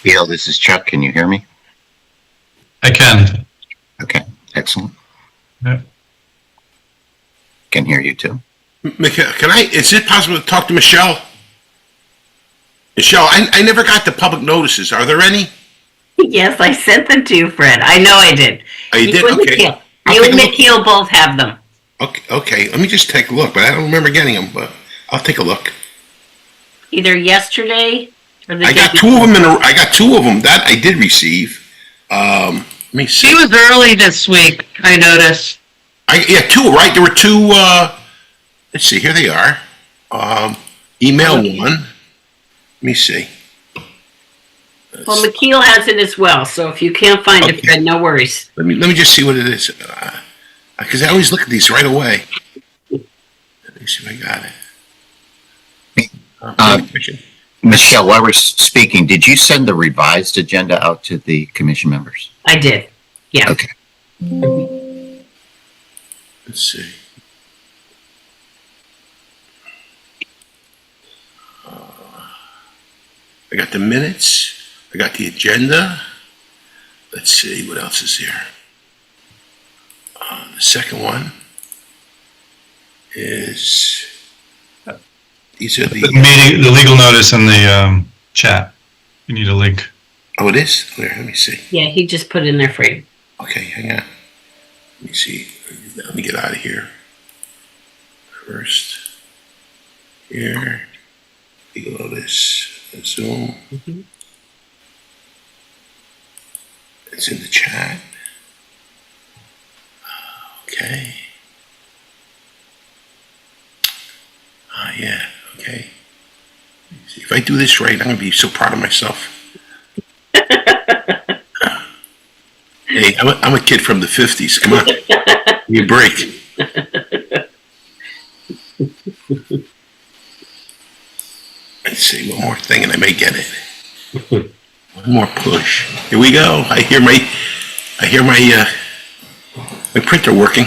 Gail, this is Chuck. Can you hear me? I can. Okay, excellent. Yep. Can hear you too. Is it possible to talk to Michelle? Michelle, I never got the public notices. Are there any? Yes, I sent them to you, Fred. I know I did. Oh, you did? and Okay. McKeel. You and McKeel both have them. Okay. Let me just take a look, but I don't remember getting them, but I'll take a look. Either yesterday or the I day got before. 2 of them. I got 2 of them that I did receive. Let me see. She was early this week, I noticed. 2, right? There were 2, let's see, here they are. Email 1. Let me see. Well, McKeel has it as well, so if you can't find it, Fred, no worries. Let me just see what it is. Because I always look at these right away. Let me see if I got it. Michelle, while we're speaking, did you send the revised agenda out to the commission members? I did. Yeah. Okay. Let's see. I got the minutes. I got the agenda. Let's see what else is here. The second one is these are The meeting, the legal notice in the chat. You need a link. Oh, it is? Where? Let me see. Yeah, he just put it in there for you. Okay, hang on. Let me see. Let me get out of here. First. Here. Legal notice. Zoom. Mm-hmm. It's in the chat. Okay. Yeah, okay. See, if I do this right, I'm going to be so proud of myself. Hey, I'm a kid from the 50s. Come on. Give me a break. Let's see, one more thing and I may get it. One more push. Here we go. I hear my printer working.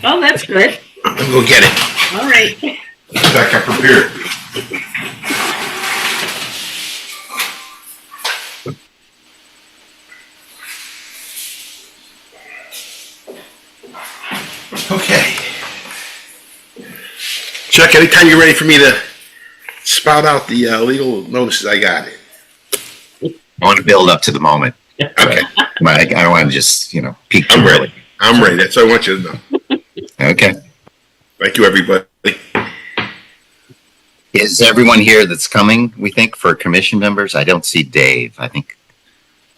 Oh, that's good. I'll go get it. All right. Back up prepared. Okay. Chuck, anytime you're ready for me to spout out the legal notices, I got it. I want to build up to the moment. Okay. But I don't want to just, peek too I'm early. ready. I'm ready. That's what I want you to know. Okay. Thank you, everybody. Is everyone here that's coming, we think, for commission members? I don't see Dave. I think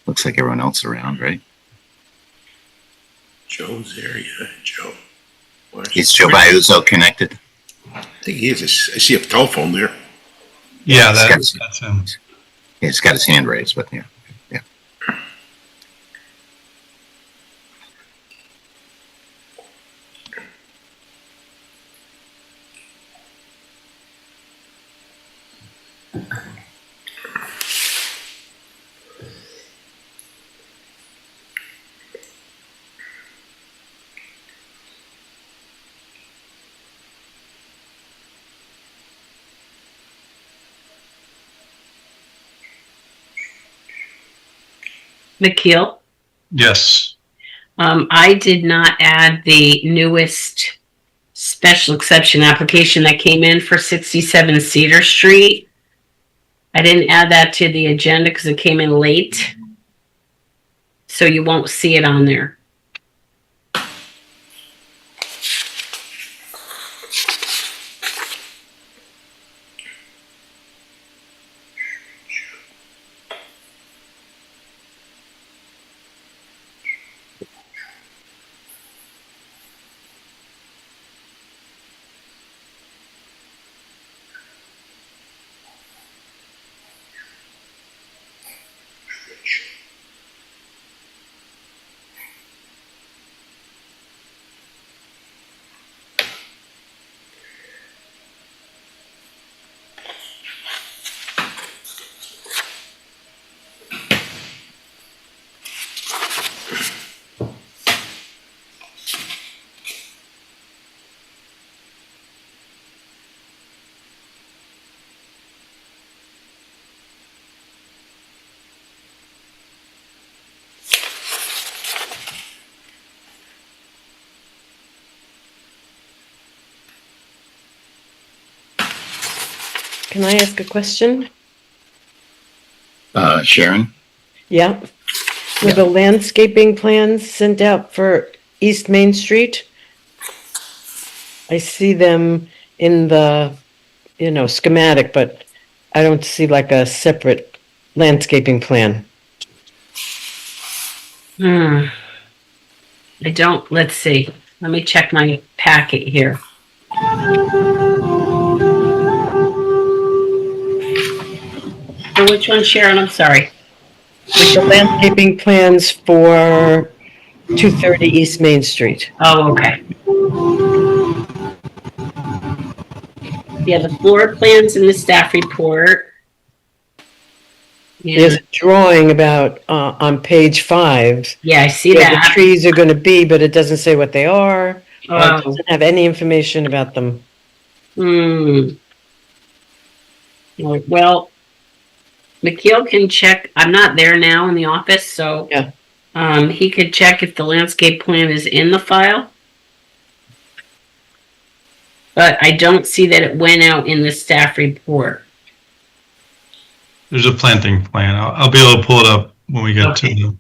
looks like everyone else around, right? Joe's there, yeah. Joe. Is Joe Biuzzo connected? I think he is. I see a telephone there. Yeah, He's that's him. He's got his hand raised, but yeah. McKeel, Yes. I did not add the newest special exception application that came in for 67 Cedar Street. I didn't add that to the agenda because it came in late. So you won't see it on there. Can I ask a question? Sharon? Yeah. Were Yeah. the landscaping plans sent out for East Main Street? I see them in the, schematic, but I don't see like a separate landscaping plan. I don't, let's see. Let me check my packet here. So which one, Sharon? I'm sorry. The landscaping plans for 230 East Main Street. Oh, okay. Yeah, the floor plans in the staff report. There's Yeah, a drawing about, on page 5, yeah, I see where the that. trees are going to be, but it doesn't say what they are. It Oh, doesn't have any information about them. Well, McKeel can check. I'm not there now in the office, so Yeah. He could check if the landscape plan is in the file. But I don't see that it went out in the staff report. There's a planting plan. I'll be able to pull it up when we get to the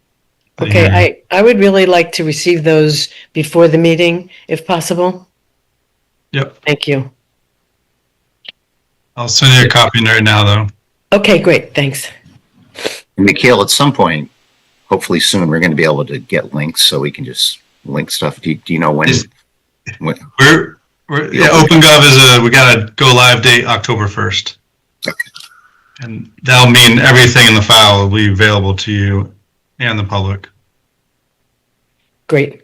Okay, hearing. I would really like to receive those before the meeting, if possible. Yep. Thank you. I'll send you a copy right now, though. Okay, great, thanks. And Mikhail, at some point, hopefully soon, we're going to be able to get links so we can just link stuff. Do you know when? Yeah, OpenGov is we got a go live date October 1st. Okay. And that'll mean everything in the file will be available to you and the public. Great.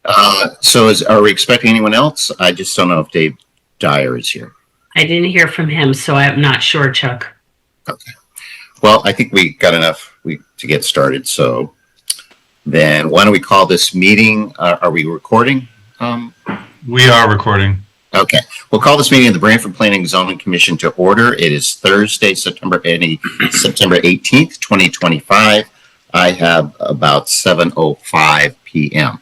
Are we expecting anyone else? I just don't know if Dave Dyer is here. I didn't hear from him, so I'm not sure, Chuck. Okay. Well, I think we got enough to get started. So then why don't we call this meeting? Are we recording? We are recording. Okay. We'll call this meeting of the Branford Planning and Zoning Commission to order. It is Thursday, September 18th, 2025. I have about 7:05 p.m.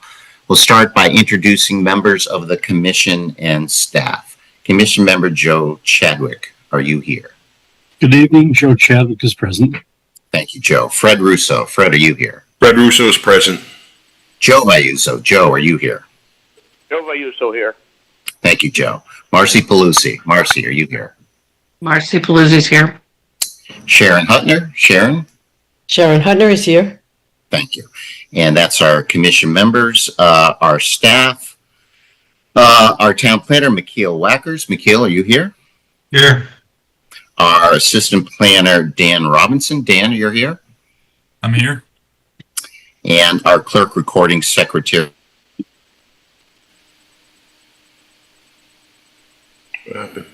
We'll start by introducing members of the commission and staff. Commission member Joe Chadwick, are you here? Good evening. Joe Chadwick is present. Thank you, Joe. Fred Russo. Fred, are you here? Fred Russo is present. Joe Vayuso. Joe, are you here? Joe Vayuso here. Thank you, Joe. Marcy Pelusi. Marcy, are you here? Marcy Paluzzi's here. Sharon Hutner. Sharon? Sharon Hutner is here. Thank you. And that's our commission members, our staff, our town planner, McKeel Wackers. McKeel, are you here? Here. Our assistant planner, Dan Robinson. Dan, you're here? I'm here. And our clerk recording secretary. What happened?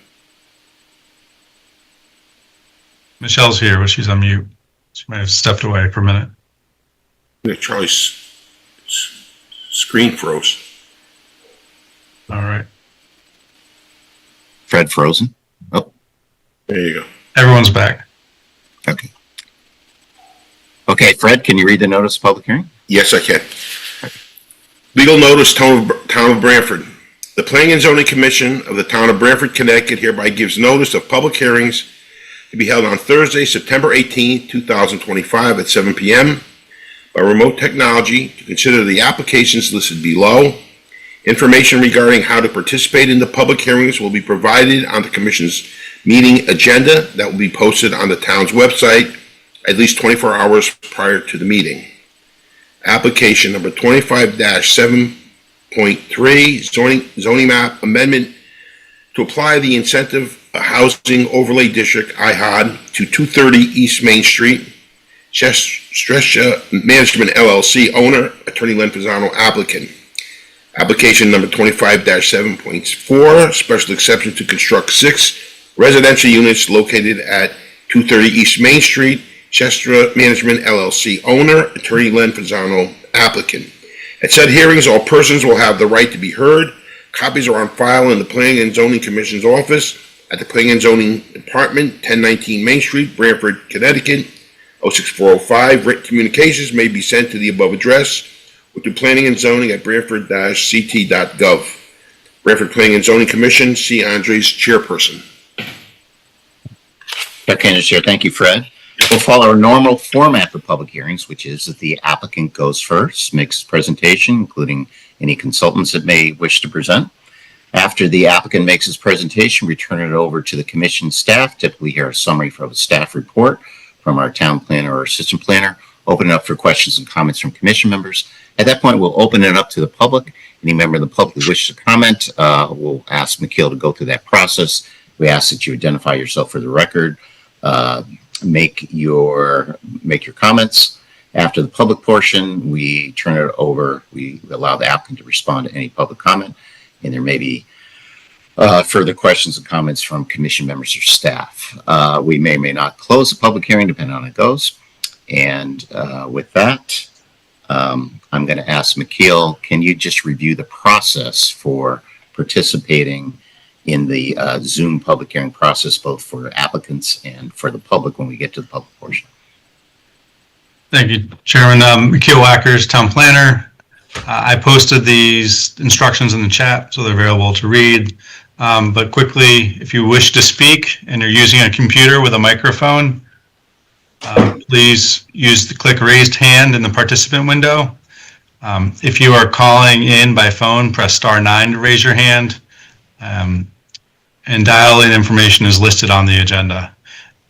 Michelle's here, but she's on mute. She might have stepped away for a minute. Yeah, Charlie's screen froze. All right. Fred frozen. Oh, There you go. Everyone's back. okay. Okay, Fred, can you read the notice of public hearing? Yes, I can. Legal notice, Town of Branford. The Planning and Zoning Commission of the Town of Branford, Connecticut hereby gives notice of public hearings to be held on Thursday, September 18, 2025 at 7 p.m. by remote technology to consider the applications listed below. Information regarding how to participate in the public hearings will be provided on the Commission's meeting agenda that will be posted on the town's website at least 24 hours prior to the meeting. Application number 25-7.3 zoning map amendment to apply the incentive housing overlay district IHOD to 230 East Main Street. Stresha Management LLC owner, Attorney Len Pisano applicant. Application number 25-7.4 special exception to construct 6 residential units located at 230 East Main Street. Chestra Management LLC owner, Attorney Len Pisano applicant. At said hearings, all persons will have the right to be heard. Copies are on file in the Planning and Zoning Commission's office at the Planning and Zoning Department, 1019 Main Street, Branford, Connecticut, 06405. Written communications may be sent to the above address or to Planning and Zoning at branford-ct.gov. Branford Planning and Zoning Commission, C. Andres, chairperson. Dr. Candace Chair, thank you, Fred. We'll follow our normal format for public hearings, which is that the applicant goes first, makes his presentation, including any consultants that may wish to present. After the applicant makes his presentation, we turn it over to the commission staff, typically hear a summary from a staff report from our town planner or assistant planner, open it up for questions and comments from commission members. At that point, we'll open it up to the public. Any member of the public who wishes to comment, we'll ask McKeel to go through that process. We ask that you identify yourself for the record, make your comments. After the public portion, we turn it over, we allow the applicant to respond to any public comment, and there may be further questions and comments from commission members or staff. We may or may not close the public hearing depending on how it goes. And with that, I'm going to ask McKeel, can you just review the process for participating in the Zoom public hearing process, both for applicants and for the public when we get to the public portion? Thank you, Chairman. McKeel Wackers, town planner. I posted these instructions in the chat, so they're available to read. But quickly, if you wish to speak and you're using a computer with a microphone, please use the click raised hand in the participant window. If you are calling in by phone, press *9 to raise your hand. And dial-in information is listed on the agenda.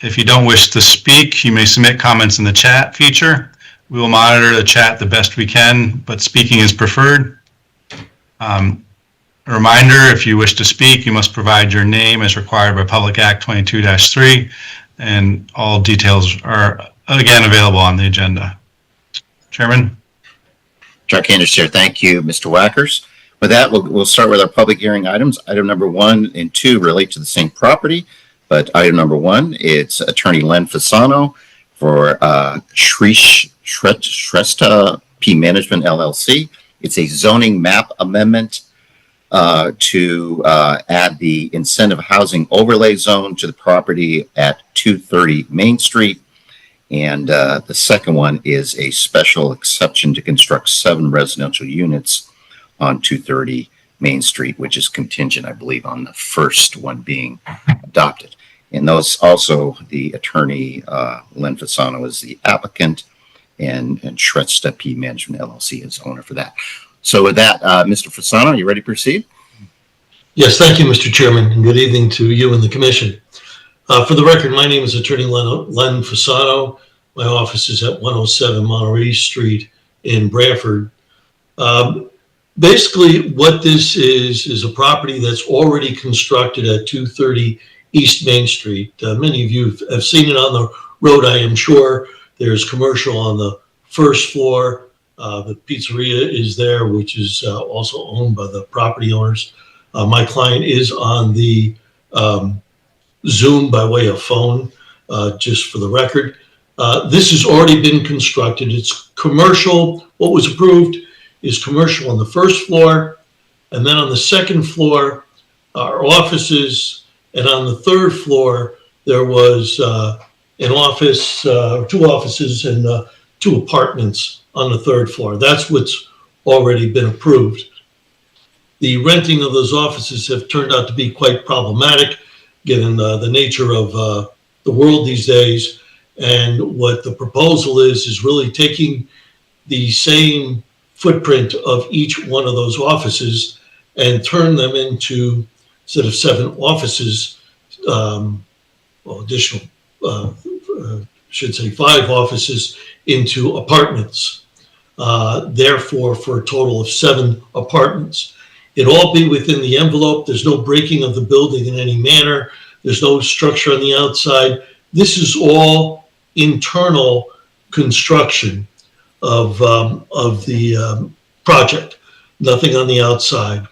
If you don't wish to speak, you may submit comments in the chat feature. We will monitor the chat the best we can, but speaking is preferred. A reminder, if you wish to speak, you must provide your name as required by Public Act 22-3, and all details are again available on the agenda. Chairman? Dr. Candace Chair, thank you, Mr. Wackers. With that, we'll start with our public hearing items. Item number 1 and 2 relate to the same property, but item number 1, it's Attorney Len Fasano for Shrestha P Management LLC. It's a zoning map amendment to add the incentive housing overlay zone to the property at 230 Main Street. And the second one is a special exception to construct 7 residential units on 230 Main Street, which is contingent, I believe, on the first one being adopted. And those also, the attorney, Len Fasano, is the applicant, and Shrestha P Management LLC is owner for that. So with that, Mr. Fasano, are you ready to proceed? Yes, thank you, Mr. Chairman, and good evening to you and the commission. For the record, my name is Attorney Len Fasano. My office is at 107 Monterey Street in Branford. Basically, what this is a property that's already constructed at 230 East Main Street. Many of you have seen it on the road, I am sure. There's commercial on the first floor. The pizzeria is there, which is also owned by the property owners. My client is on the Zoom by way of phone, just for the record. This has already been constructed. It's commercial. What was approved is commercial on the first floor, and then on the second floor are offices, and on the third floor there was an office, 2 offices and 2 apartments on the third floor. That's what's already been approved. The renting of those offices have turned out to be quite problematic, given the nature of the world these days. And what the proposal is really taking the same footprint of each one of those offices and turn them into, instead of 7 offices, additional, should say 5 offices into apartments. Therefore, for a total of 7 apartments. It'll all be within the envelope. There's no breaking of the building in any manner. There's no structure on the outside. This is all internal construction of the project, nothing on the outside.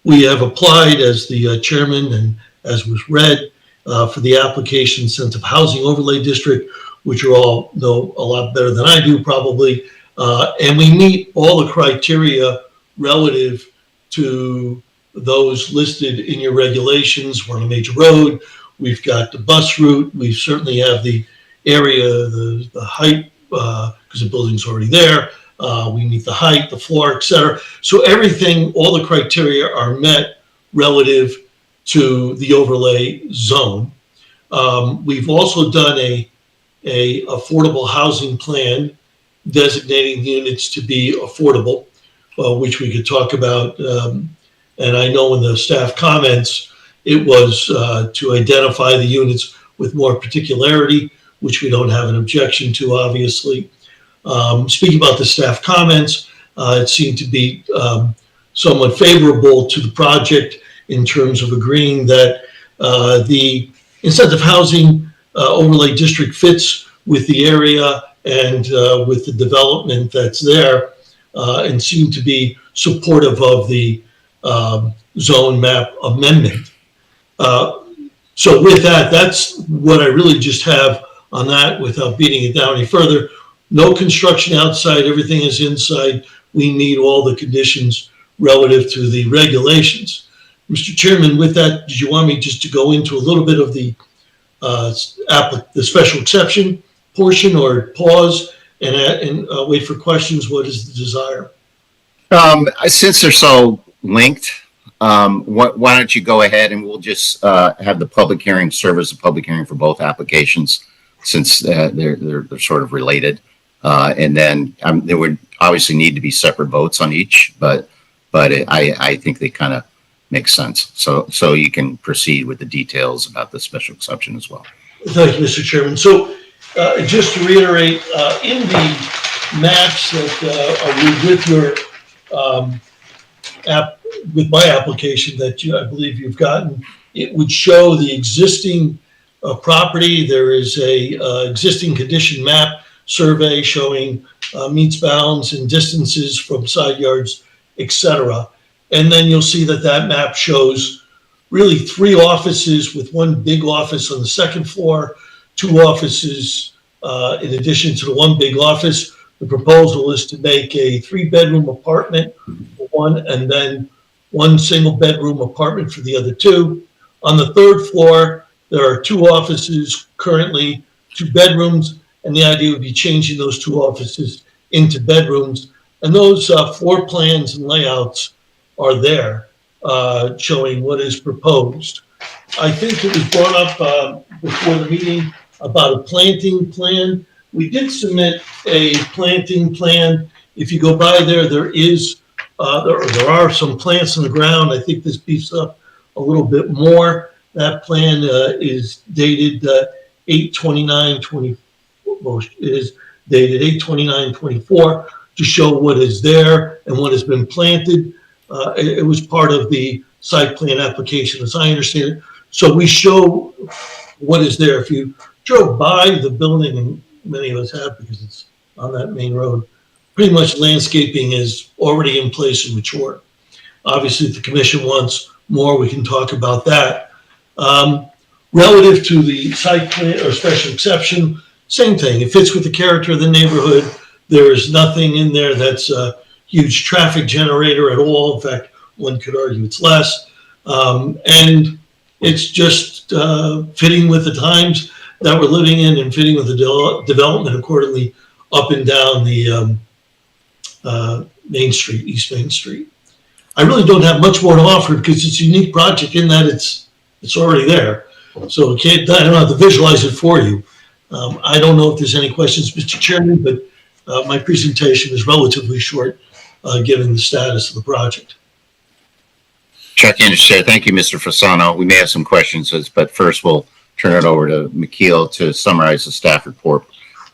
We have applied as the chairman and as was read for the application Incentive Housing Overlay District, which you all know a lot better than I do probably. And we meet all the criteria relative to those listed in your regulations. We're on a major road. We've got the bus route. We certainly have the area, the height, because the building's already there. We meet the height, the floor, etc. So everything, all the criteria are met relative to the overlay zone. We've also done a affordable housing plan designating units to be affordable, which we could talk about. And I know in the staff comments, it was to identify the units with more particularity, which we don't have an objection to, obviously. Speaking about the staff comments, it seemed to be somewhat favorable to the project in terms of agreeing that the incentive housing overlay district fits with the area and with the development that's there, and seemed to be supportive of the zone map amendment. So with that, that's what I really just have on that without beating it down any further. No construction outside, everything is inside. We meet all the conditions relative to the regulations. Mr. Chairman, with that, did you want me just to go into a little bit of the special exception portion, or pause and wait for questions? What is the desire? Since they're so linked, why don't you go ahead and we'll just have the public hearing serve as a public hearing for both applications, since they're sort of related. And then there would obviously need to be separate votes on each, but I think they kind of make sense. So you can proceed with the details about the special exception as well. Thank you, Mr. Chairman. So just to reiterate, in the maps that are with your with my application that I believe you've gotten, it would show the existing property. There is a existing condition map survey showing meets bounds and distances from side yards, etc. And then you'll see that that map shows really 3 offices with 1 big office on the 2nd floor, 2 offices in addition to the 1 big office. The proposal is to make a 3-bedroom apartment for 1, and then 1 single-bedroom apartment for the other 2. On the 3rd floor, there are 2 offices, currently 2 bedrooms, and the idea would be changing those 2 offices into bedrooms. And those floor plans and layouts are there, showing what is proposed. I think it was brought up before the meeting about a planting plan. We did submit a planting plan. If you go by there, there are some plants in the ground. I think this beefs up a little bit more. That plan is dated 8/29/24. It is dated 8/29/24 to show what is there and what has been planted. It was part of the site plan application, as I understand it. So we show what is there. If you drove by the building, and many of us have because it's on that main road, pretty much landscaping is already in place and mature. Obviously, if the commission wants more, we can talk about that. Relative to the site plan or special exception, same thing. It fits with the character of the neighborhood. There is nothing in there that's a huge traffic generator at all. In fact, one could argue it's less. And it's just fitting with the times that we're living in and fitting with the development accordingly up and down the Main Street, East Main Street. I really don't have much more to offer because it's a unique project in that it's already there. So I don't have to visualize it for you. I don't know if there's any questions, Mr. Chairman, but my presentation is relatively short given the status of the project. Chuck Anderson, thank you, Mr. Fasano. We may have some questions, but first we'll turn it over to McKeel to summarize the staff report,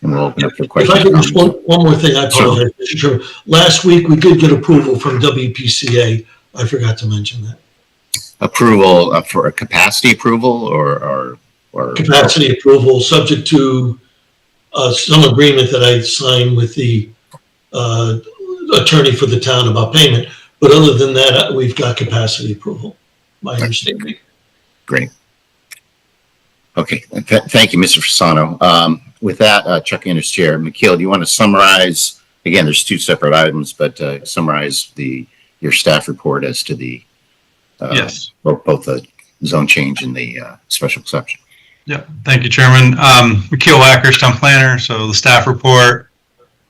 and we'll open up for questions. If I could just one more thing, I apologize, Mr. Chairman. Last week, we did get approval from WPCA. I forgot to mention that. Approval for a capacity approval or Capacity approval, subject to some agreement that I signed with the attorney for the town about payment. But other than that, we've got capacity approval, my understanding. Great. Okay, thank you, Mr. Fasano. With that, Chuck Anderson, Chair. McKeel, do you want to summarize? Again, there's 2 separate items, but summarize your staff report as to the Yes. both the zone change and the special exception. Yeah, thank you, Chairman. McKeel Wackers, Town Planner. So the staff report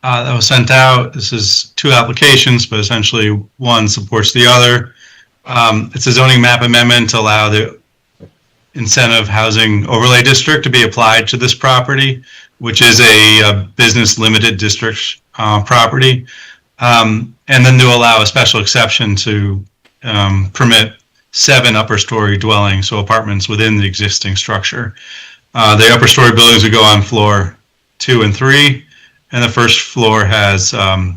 that was sent out, this is 2 applications, but essentially one supports the other. It's a zoning map amendment to allow the incentive housing overlay district to be applied to this property, which is a business limited district property. And then to allow a special exception to permit 7 upper story dwellings, so apartments within the existing structure. The upper story buildings would go on floor 2 and 3, and the first floor has a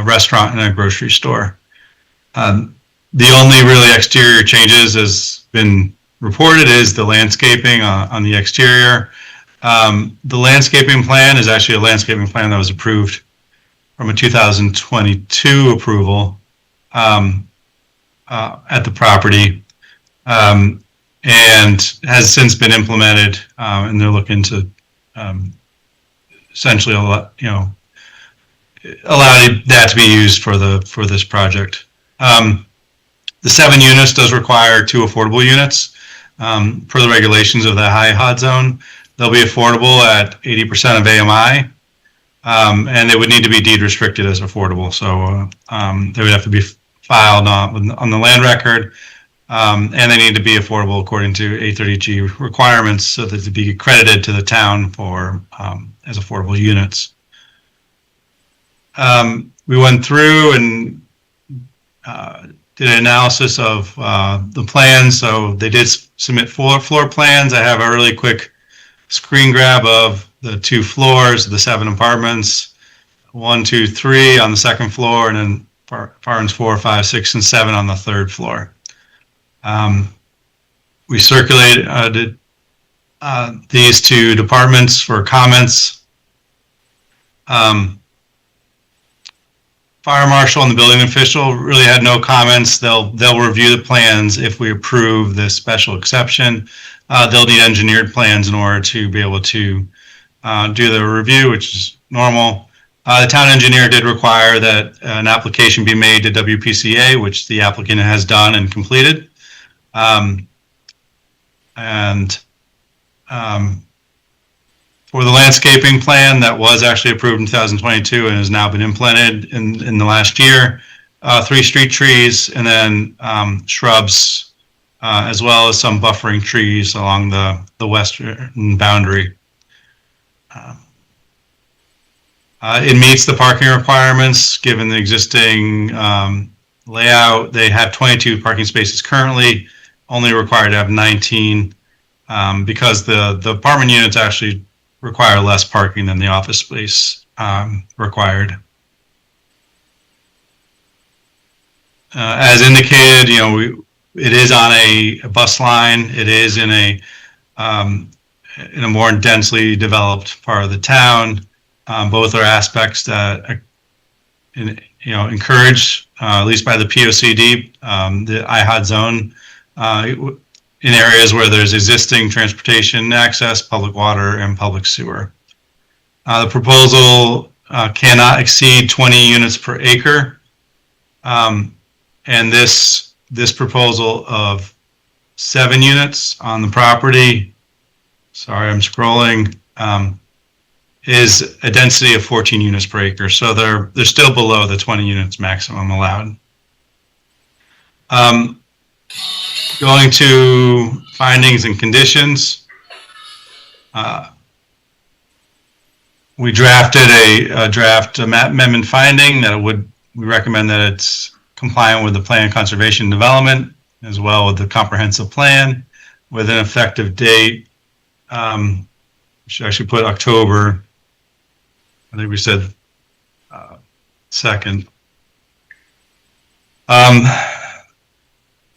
restaurant and a grocery store. The only really exterior changes has been reported is the landscaping on the exterior. The landscaping plan is actually a landscaping plan that was approved from a 2022 approval at the property, and has since been implemented, and they're looking to essentially allow that to be used for this project. The 7 units does require 2 affordable units per the regulations of the high HOD zone. They'll be affordable at 80% of AMI, and they would need to be deed restricted as affordable. So they would have to be filed on the land record, and they need to be affordable according to 830G requirements so that to be accredited to the town for as affordable units. We went through and did an analysis of the plans. So they did submit 4 floor plans. I have a really quick screen grab of the 2 floors, the 7 apartments, 1, 2, 3 on the second floor, and then apartments 4, 5, 6, and 7 on the 3rd floor. We circulated these to departments for comments. Fire marshal and the building official really had no comments. They'll review the plans if we approve this special exception. They'll need engineered plans in order to be able to do the review, which is normal. The town engineer did require that an application be made to WPCA, which the applicant has done and completed. For the landscaping plan that was actually approved in 2022 and has now been implemented in the last year, 3 street trees and then shrubs, as well as some buffering trees along the western boundary. It meets the parking requirements given the existing layout. They have 22 parking spaces currently, only required to have 19 because the apartment units actually require less parking than the office space required. As indicated, it is on a bus line. It is in a more densely developed part of the town. Both are aspects that encourage, at least by the POCD, the IHOD zone in areas where there's existing transportation access, public water, and public sewer. The proposal cannot exceed 20 units per acre, and this proposal of 7 units on the property, sorry, I'm scrolling, is a density of 14 units per acre. So they're still below the 20 units maximum allowed. Going to findings and conditions. We drafted a draft amendment finding that we recommend that it's compliant with the plan conservation development as well with the comprehensive plan with an effective date. Should actually put October. I think we said 2nd.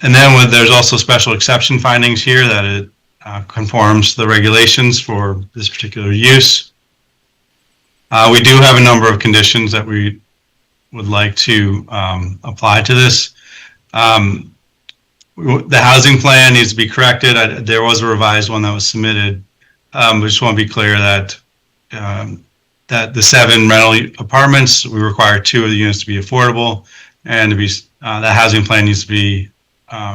And then there's also special exception findings here that it conforms to the regulations for this particular use. We do have a number of conditions that we would like to apply to this. The housing plan needs to be corrected. There was a revised one that was submitted. We just want to be clear that that the 7 rental apartments, we require 2 of the units to be affordable, and to be the housing plan needs to be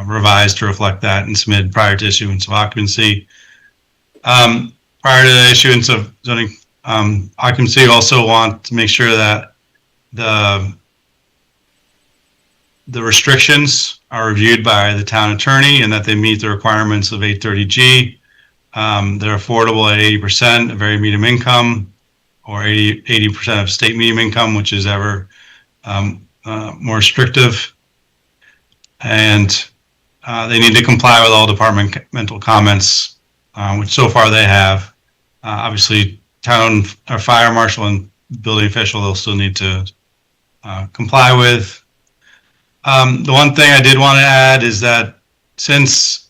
revised to reflect that and submitted prior to issuance of occupancy. Prior to the issuance of zoning occupancy, also want to make sure that the restrictions are reviewed by the town attorney and that they meet the requirements of 830G. They're affordable at 80% of very medium income, or 80% of state medium income, which is ever more restrictive. And they need to comply with all departmental comments, which so far they have. Obviously, town or fire marshal and building official, they'll still need to comply with. The one thing I did want to add is that since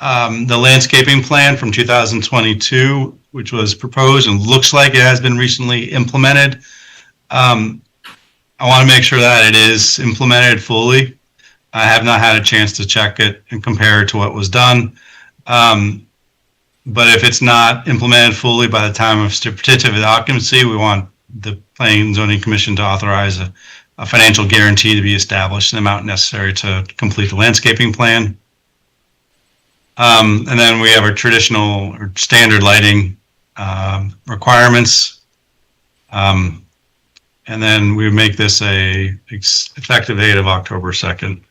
the landscaping plan from 2022, which was proposed and looks like it has been recently implemented, I want to make sure that it is implemented fully. I have not had a chance to check it and compare it to what was done. But if it's not implemented fully by the time of certificate of occupancy, we want the Planning and Zoning Commission to authorize a financial guarantee to be established, an amount necessary to complete the landscaping plan. And then we have our traditional or standard lighting requirements. And then we make this a effective date of October 2nd.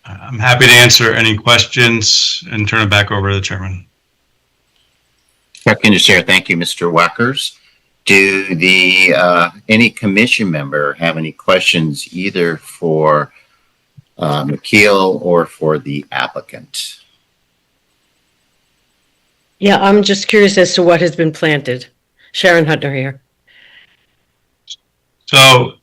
I'm happy to answer any questions and turn it back over to the chairman. Second to Chair, thank you, Mr. Wackers. Do any commission member have any questions either for McKeel or for the applicant? Yeah, I'm just curious as to what has been planted. Sharon Hunter here. So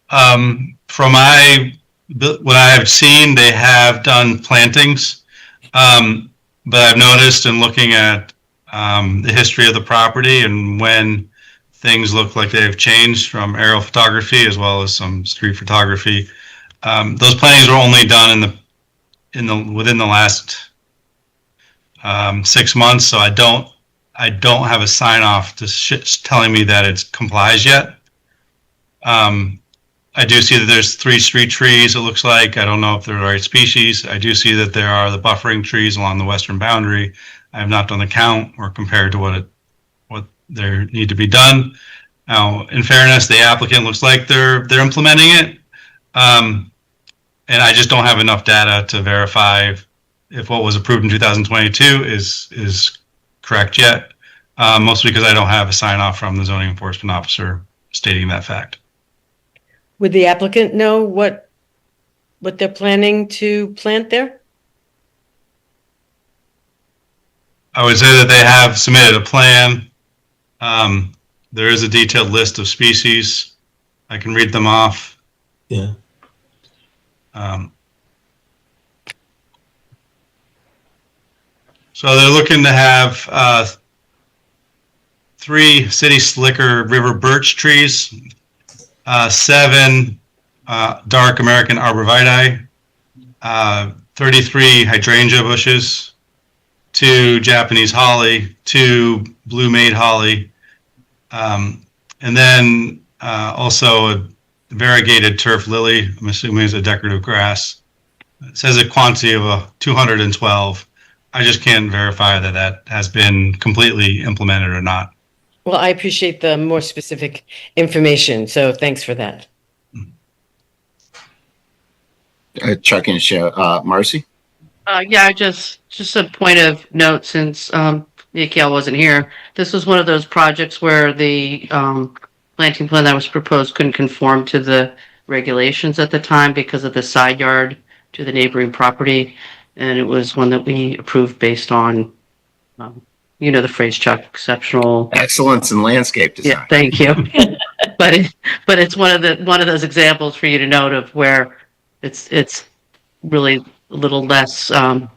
from what I have seen, they have done plantings, but I've noticed in looking at the history of the property and when things look like they've changed from aerial photography as well as some street photography, those plantings were only done within the last 6 months. So I don't have a sign off telling me that it complies yet. I do see that there's 3 street trees, it looks like. I don't know if they're the right species. I do see that there are the buffering trees along the western boundary. I have not done the count or compared to what there need to be done. Now, in fairness, the applicant looks like they're implementing it. And I just don't have enough data to verify if what was approved in 2022 is correct yet. Mostly because I don't have a sign off from the zoning enforcement officer stating that fact. Would the applicant know what they're planning to plant there? I would say that they have submitted a plan. There is a detailed list of species. I can read them off. Yeah. So they're looking to have 3 city slicker river birch trees, 7 dark American arborvitae, 33 hydrangea bushes, 2 Japanese holly, 2 blue maid holly, and then also a variegated turf lily. I'm assuming it's a decorative grass. It says a quantity of 212. I just can't verify that has been completely implemented or not. Well, I appreciate the more specific information, so thanks for that. Chuck and Cheryl, Marcy? Yeah, just a point of note since Nikhil wasn't here. This was one of those projects where the planting plan that was proposed couldn't conform to the regulations at the time because of the side yard to the neighboring property. And it was one that we approved based on, the phrase, Chuck, exceptional Excellence in landscape design. Yeah, thank you. but it's one of those examples for you to note of where it's really a little less. I'm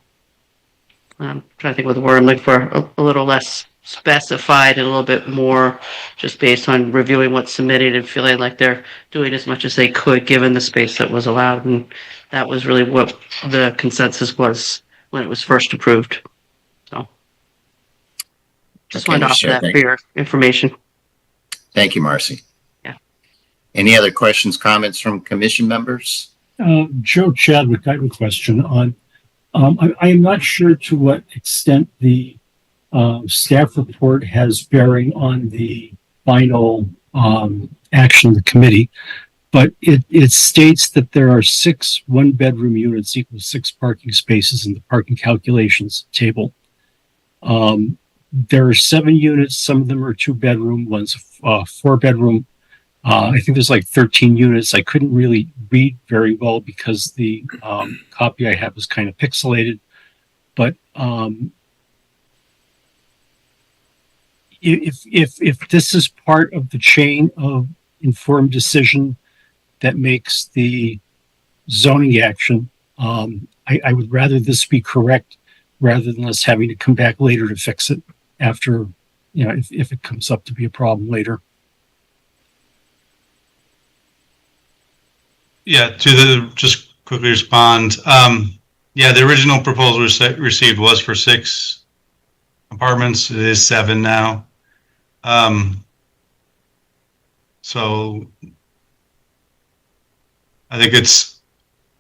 trying to think of the word I'm looking for. A little less specified and a little bit more just based on reviewing what's submitted and feeling like they're doing as much as they could given the space that was allowed. And that was really what the consensus was when it was first approved. So just wanted to offer that for your information. Thank you, Marcy. Yeah. Any other questions, comments from commission members? Joe Chadwick, I have a question on, I am not sure to what extent the staff report has bearing on the final action of the committee. but it states that there are 6 one-bedroom units equals 6 parking spaces in the parking calculations table. There are 7 units. Some of them are 2-bedroom. One's a 4-bedroom. I think there's like 13 units. I couldn't really read very well because the copy I have is kind of pixelated. But if this is part of the chain of informed decision that makes the zoning action, I would rather this be correct rather than us having to come back later to fix it after, if it comes up to be a problem later. Yeah, just quickly respond. Yeah, the original proposal received was for 6 apartments. It is 7 now. So I think it's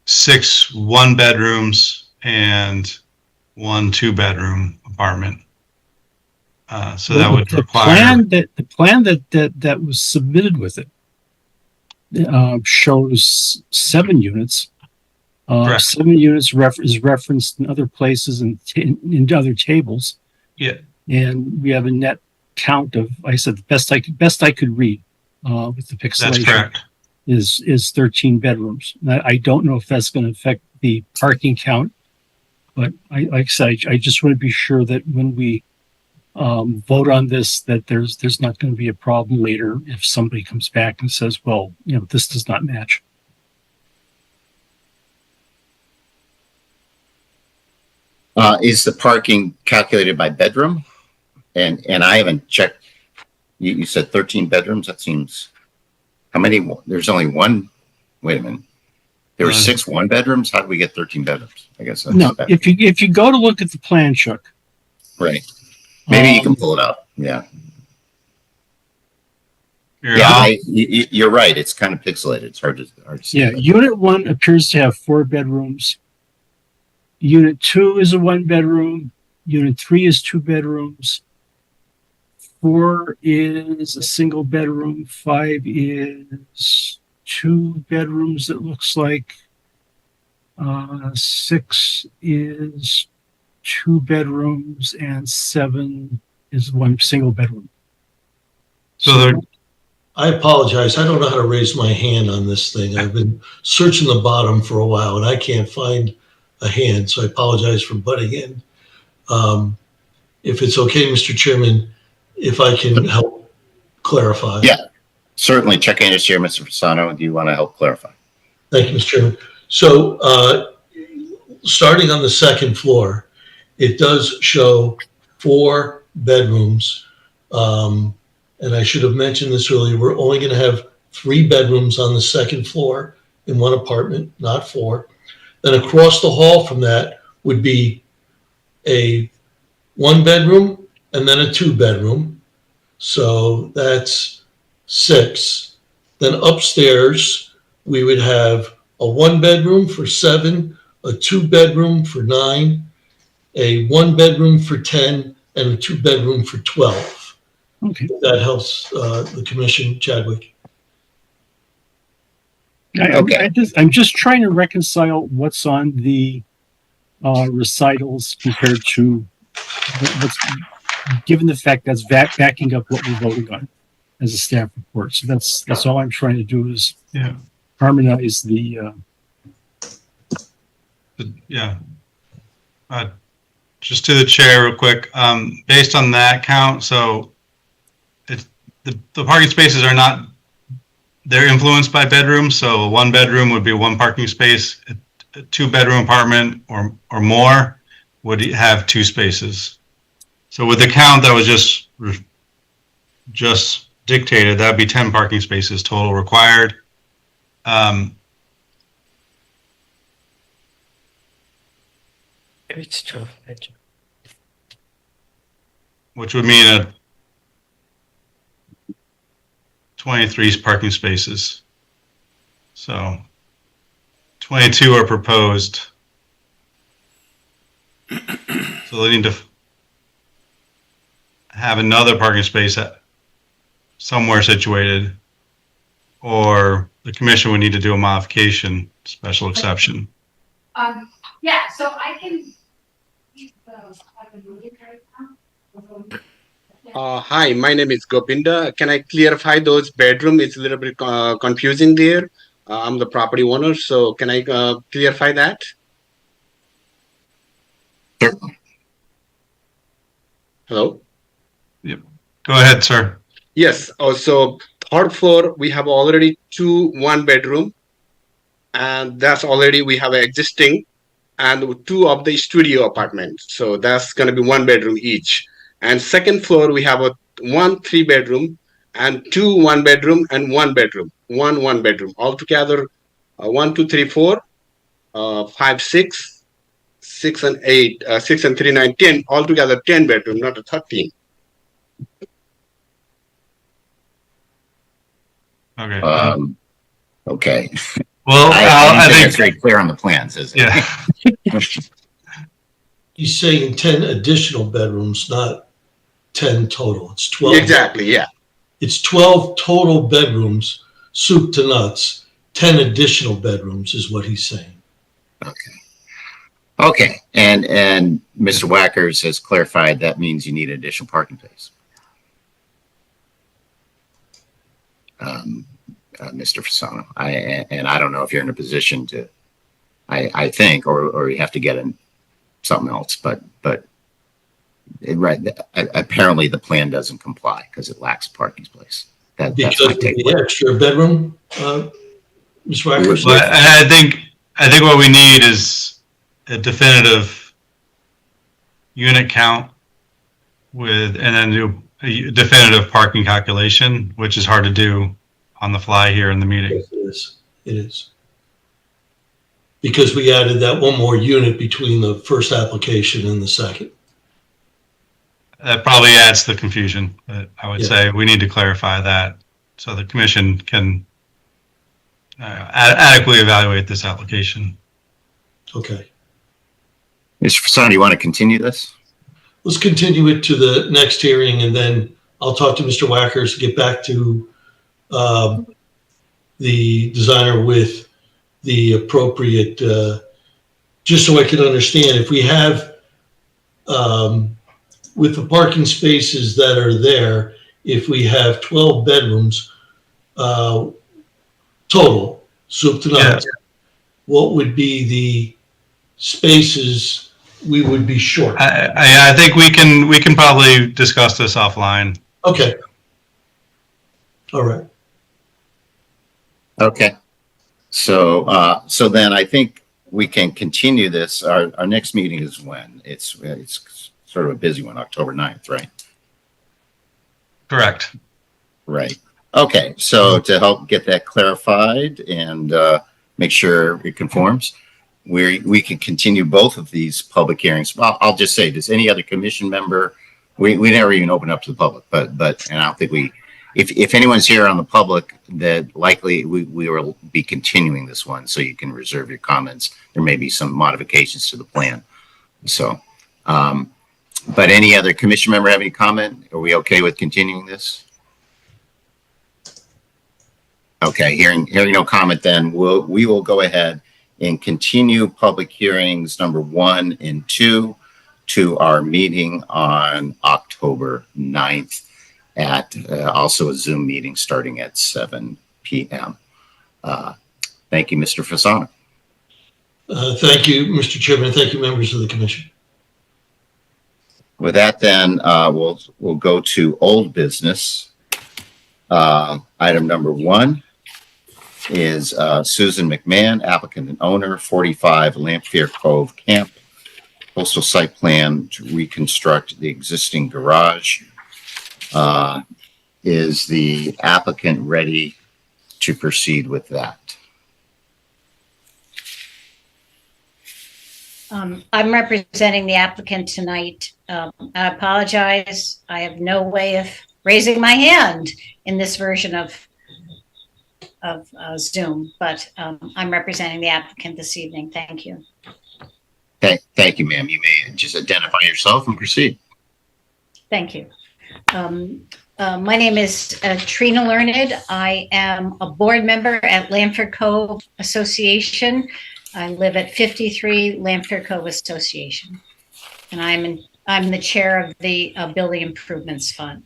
6 1-bedrooms and 1 2-bedroom apartment. So that would require The plan that was submitted with it shows 7 units. Correct. 7 units is referenced in other places and in other tables. Yeah. And we have a net count of, like I said, the best I could read with the pixelation. That's correct. Is 13 bedrooms. I don't know if that's going to affect the parking count, but like I said, I just want to be sure that when we vote on this, that there's not going to be a problem later if somebody comes back and says, well, this does not match. Is the parking calculated by bedroom? And I haven't checked. You said 13 bedrooms. That seems, how many? There's only one. Wait a minute. There were 6 1-bedrooms. How did we get 13 bedrooms? I guess that's No. If you go to look at the plan, Chuck. Right. Maybe you can pull it up. Yeah. You're right. It's kind of pixelated. It's hard to see. Yeah. Unit 1 appears to have 4 bedrooms. Unit 2 is a 1-bedroom. Unit 3 is 2 bedrooms. 4 is a single bedroom. 5 is 2 bedrooms, it looks like. 6 is 2 bedrooms, and 7 is 1 single bedroom. So I apologize. I don't know how to raise my hand on this thing. I've been searching the bottom for a while and I can't find a hand, so I apologize for butting in. If it's okay, Mr. Chairman, if I can help clarify. Yeah, certainly. Check in as Chair, Mr. Fasano. Do you want to help clarify? Thank you, Mr. Chairman. So starting on the 2nd floor, it does show 4 bedrooms. And I should have mentioned this earlier. We're only going to have 3 bedrooms on the 2nd floor in one apartment, not 4. Then across the hall from that would be a 1-bedroom and then a 2-bedroom. So that's 6. Then upstairs, we would have a 1-bedroom for 7, a 2-bedroom for 9, a 1-bedroom for 10, and a 2-bedroom for 12. Okay. That helps the commission, Chadwick. Okay. I'm just trying to reconcile what's on the recitals compared to what's, given the fact that's backing up what we're voting on as a staff report. So that's all I'm trying to do is harmonize the. Just to the chair real quick, based on that count, so the parking spaces are not, they're influenced by bedrooms. So a 1-bedroom would be 1 parking space. A 2-bedroom apartment or more would have 2 spaces. So with the count that was just dictated, that'd be 10 parking spaces total required. It's tough. Which would mean a 23 parking spaces. So 22 are proposed. So they need to have another parking space somewhere situated, or the commission would need to do a modification, special exception. Yeah, so I can. Hi, my name is Gopinda. Can I clarify those bedroom? It's a little bit confusing there. I'm the property owner, so can I clarify that? Certainly. Hello? Go ahead, sir. Yes. Also, third floor, we have already 2 one-bedroom, and that's already we have an existing, and 2 of the studio apartments. So that's going to be 1 bedroom each. And second floor, we have a 1 3-bedroom and 2 one-bedroom and 1 bedroom, 1 bedroom. Altogether, 1, 2, 3, 4, 5, 6, 6 and 8, 6 and 3, 9, 10. Altogether 10 bedroom, not a 13. Okay. Okay. Well, I I think think, it's very clear on the plans, is it? yeah. He's saying 10 additional bedrooms, not 10 total. It's 12. Exactly, yeah. It's 12 total bedrooms, soup to nuts. 10 additional bedrooms is what he's saying. Okay, and Mr. Wackers has clarified that means you need additional parking space. Mr. Fasano, I don't know if you're in a position to, I think, or you have to get in something else, but right, apparently the plan doesn't comply because it lacks a parking space. That's Because my of the takeaway. extra bedroom, Ms. Wackers? Well, I think what we need is a definitive unit count and then do a definitive parking calculation, which is hard to do on the fly here in the meeting. Yes, it is. It is. Because we added that 1 more unit between the first application and the second. That probably adds to the confusion, but I would Yeah. say we need to clarify that so the commission can adequately evaluate this application. Okay. Mr. Fasano, do you want to continue this? Let's continue it to the next hearing, and then I'll talk to Mr. Wackers to get back to the designer with the appropriate, just so I can understand, if we have, with the parking spaces that are there, if we have 12 bedrooms total, soup to nuts, what would be the spaces we would be short? I think we can probably discuss this offline. Okay. All right. Okay. So, so then I think we can continue this. Our next meeting is when? It's sort of a busy one, October 9th, right? Correct. Right. Okay. So to help get that clarified and make sure it conforms, we can continue both of these public hearings. Well, I'll just say, does any other commission member, we never even open up to the public, but and I don't think if anyone's here on the public, that likely we will be continuing this one, so you can reserve your comments. There may be some modifications to the plan. So, but any other commission member have any comment? Are we okay with continuing this? Okay, hearing no comment, then we will go ahead and continue public hearings number 1 and 2 to our meeting on October 9th at also a Zoom meeting starting at 7 p.m. Thank you, Mr. Fasano. Thank you, Mr. Chairman. Thank you, members of the commission. With that, then we'll go to old business. Item number 1 is Susan McMahon, applicant and owner, 45 Lamphere Cove Camp, postal site plan to reconstruct the existing garage. Is the applicant ready to proceed with that? I'm representing the applicant tonight. I apologize. I have no way of raising my hand in this version of Zoom, but I'm representing the applicant this evening. Thank you. Thank you, ma'am. You may just identify yourself and proceed. Thank you. My name is Trina Learned. I am a board member at Lamford Cove Association. I live at 53 Lamford Cove Association. And I'm the chair of the Building Improvements Fund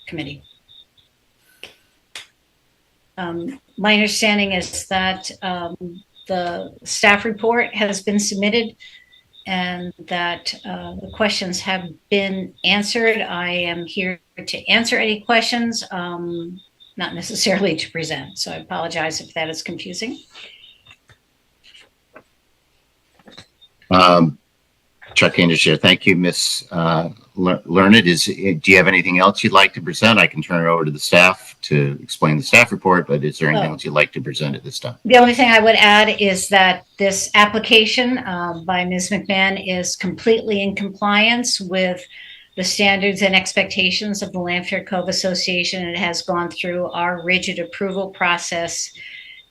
Committee. My understanding is that the staff report has been submitted and that the questions have been answered. I am here to answer any questions, not necessarily to present. So I apologize if that is confusing. Chuck Anderson, thank you, Ms. Learned. Do you have anything else you'd like to present? I can turn it over to the staff to explain the staff report, but is there anything else you'd like to present at this time? The only thing I would add is that this application by Ms. McMahon is completely in compliance with the standards and expectations of the Lamford Cove Association. It has gone through our rigid approval process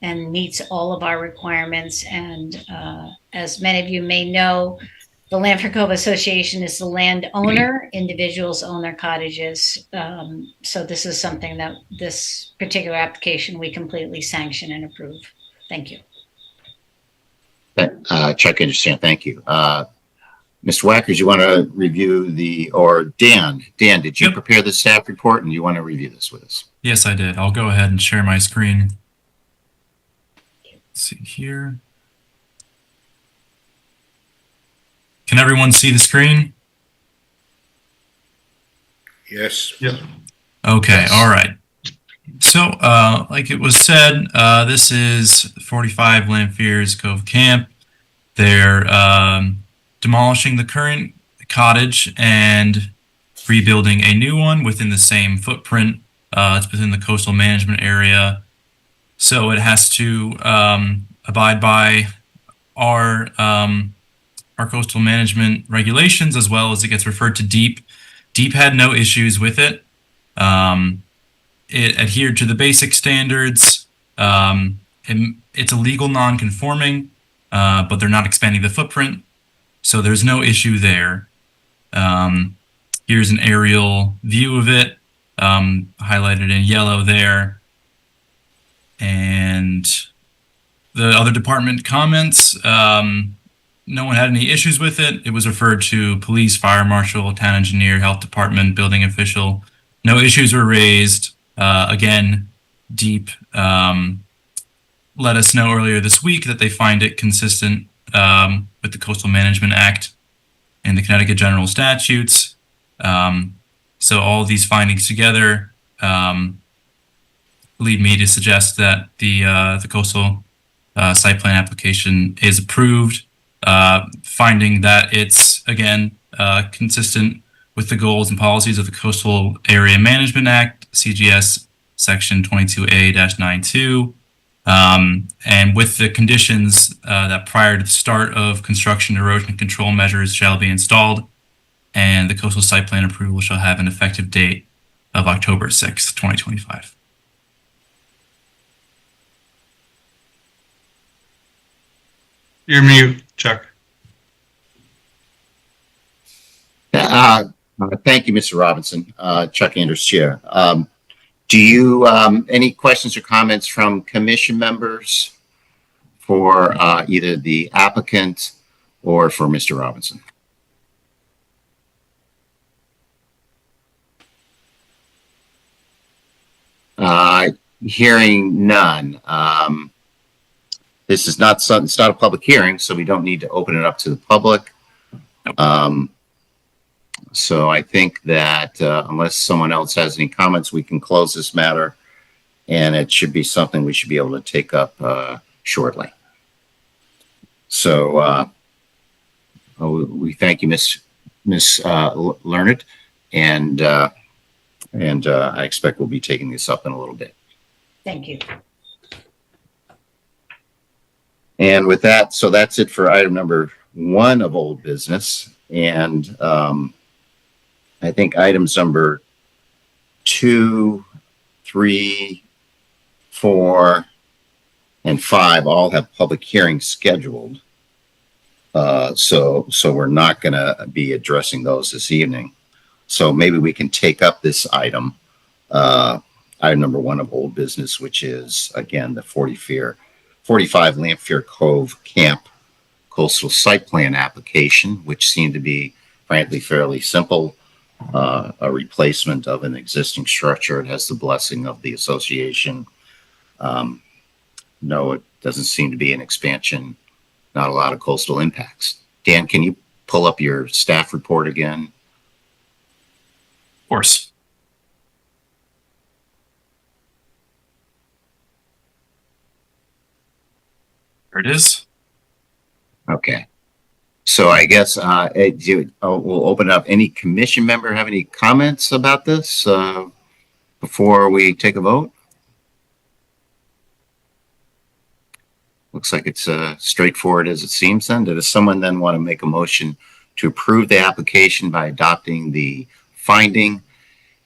and meets all of our requirements. And as many of you may know, the Lamford Cove Association is the landowner. Individuals own their cottages. So this is something that this particular application we completely sanction and approve. Thank you. Chuck Anderson, thank you. Mr. Wackers, you want to review or Dan, did you prepare the staff report and you want to review this with us? Yes, I did. I'll go ahead and share my screen. Let's see here. Can everyone see the screen? Yes. Yep. Okay, all right. So, like it was said, this is 45 Lamfears Cove Camp. They're demolishing the current cottage and rebuilding a new one within the same footprint. It's within the coastal management area. So it has to abide by our coastal management regulations, as well as it gets referred to DEEP. DEEP had no issues with it. It adhered to the basic standards. It's a legal non-conforming, but they're not expanding the footprint. So there's no issue there. Here's an aerial view of it, highlighted in yellow there. And the other department comments, no one had any issues with it. It was referred to police, fire marshal, town engineer, health department, building official. No issues were raised. Again, DEEP let us know earlier this week that they find it consistent with the Coastal Management Act and the Connecticut General Statutes. So all of these findings together lead me to suggest that the coastal site plan application is approved, finding that it's, again, consistent with the goals and policies of the Coastal Area Management Act, CGS Section 22A-92, and with the conditions that prior to the start of construction, erosion control measures shall be installed, and the coastal site plan approval shall have an effective date of October 6th, 2025. You're mute, Chuck. Thank you, Mr. Robinson. Chuck Anders, Chair. Do you, any questions or comments from commission members for either the applicant or for Mr. Robinson? Hearing none. This is not something, it's not a public hearing, so we don't need to open it up to the public. So I think that unless someone else has any comments, we can close this matter, and it should be something we should be able to take up shortly. So we thank you, Miss Learned, and I expect we'll be taking this up in a little bit. Thank you. And with that, so that's it for item number 1 of old business. And I think items number 2, 3, 4, and 5 all have public hearings scheduled. So we're not going to be addressing those this evening. So maybe we can take up this item item number 1 of old business, which is again the 45 Lamphere Cove Camp coastal site plan application, which seemed to be frankly fairly simple. A replacement of an existing structure. It has the blessing of the association. No, it doesn't seem to be an expansion. Not a lot of coastal impacts. Dan, can you pull up your staff report again? Of course. There it is. Okay. So I guess we'll open up. Any commission member have any comments about this before we take a vote? Looks like it's straightforward as it seems then. Does someone then want to make a motion to approve the application by adopting the finding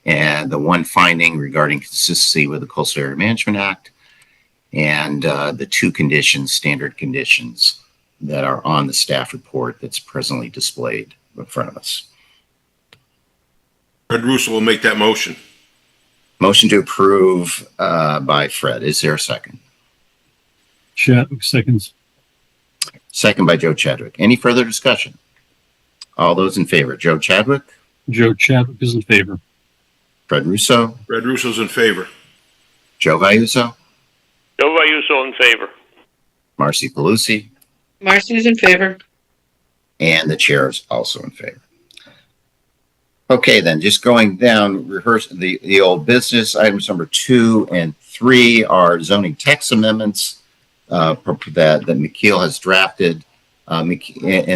and the one finding regarding consistency with the Coastal Area Management Act and the 2 conditions, standard conditions that are on the staff report that's presently displayed in front of us? Fred Russo will make that motion. Motion to approve by Fred. Is there a second? Chadwick seconds. Second by Joe Chadwick. Any further discussion? All those in favor, Joe Chadwick, Joe Chadwick is in favor. Fred Russo, Fred Russo's in favor. Joe Vayuso, Joe Vayuso in favor. Marcy Palusi, Marcy's in favor. and the chair is also in favor. Okay, then just going down, rehearse the old business. Items number 2 and 3 are zoning text amendments that McKeel has drafted. And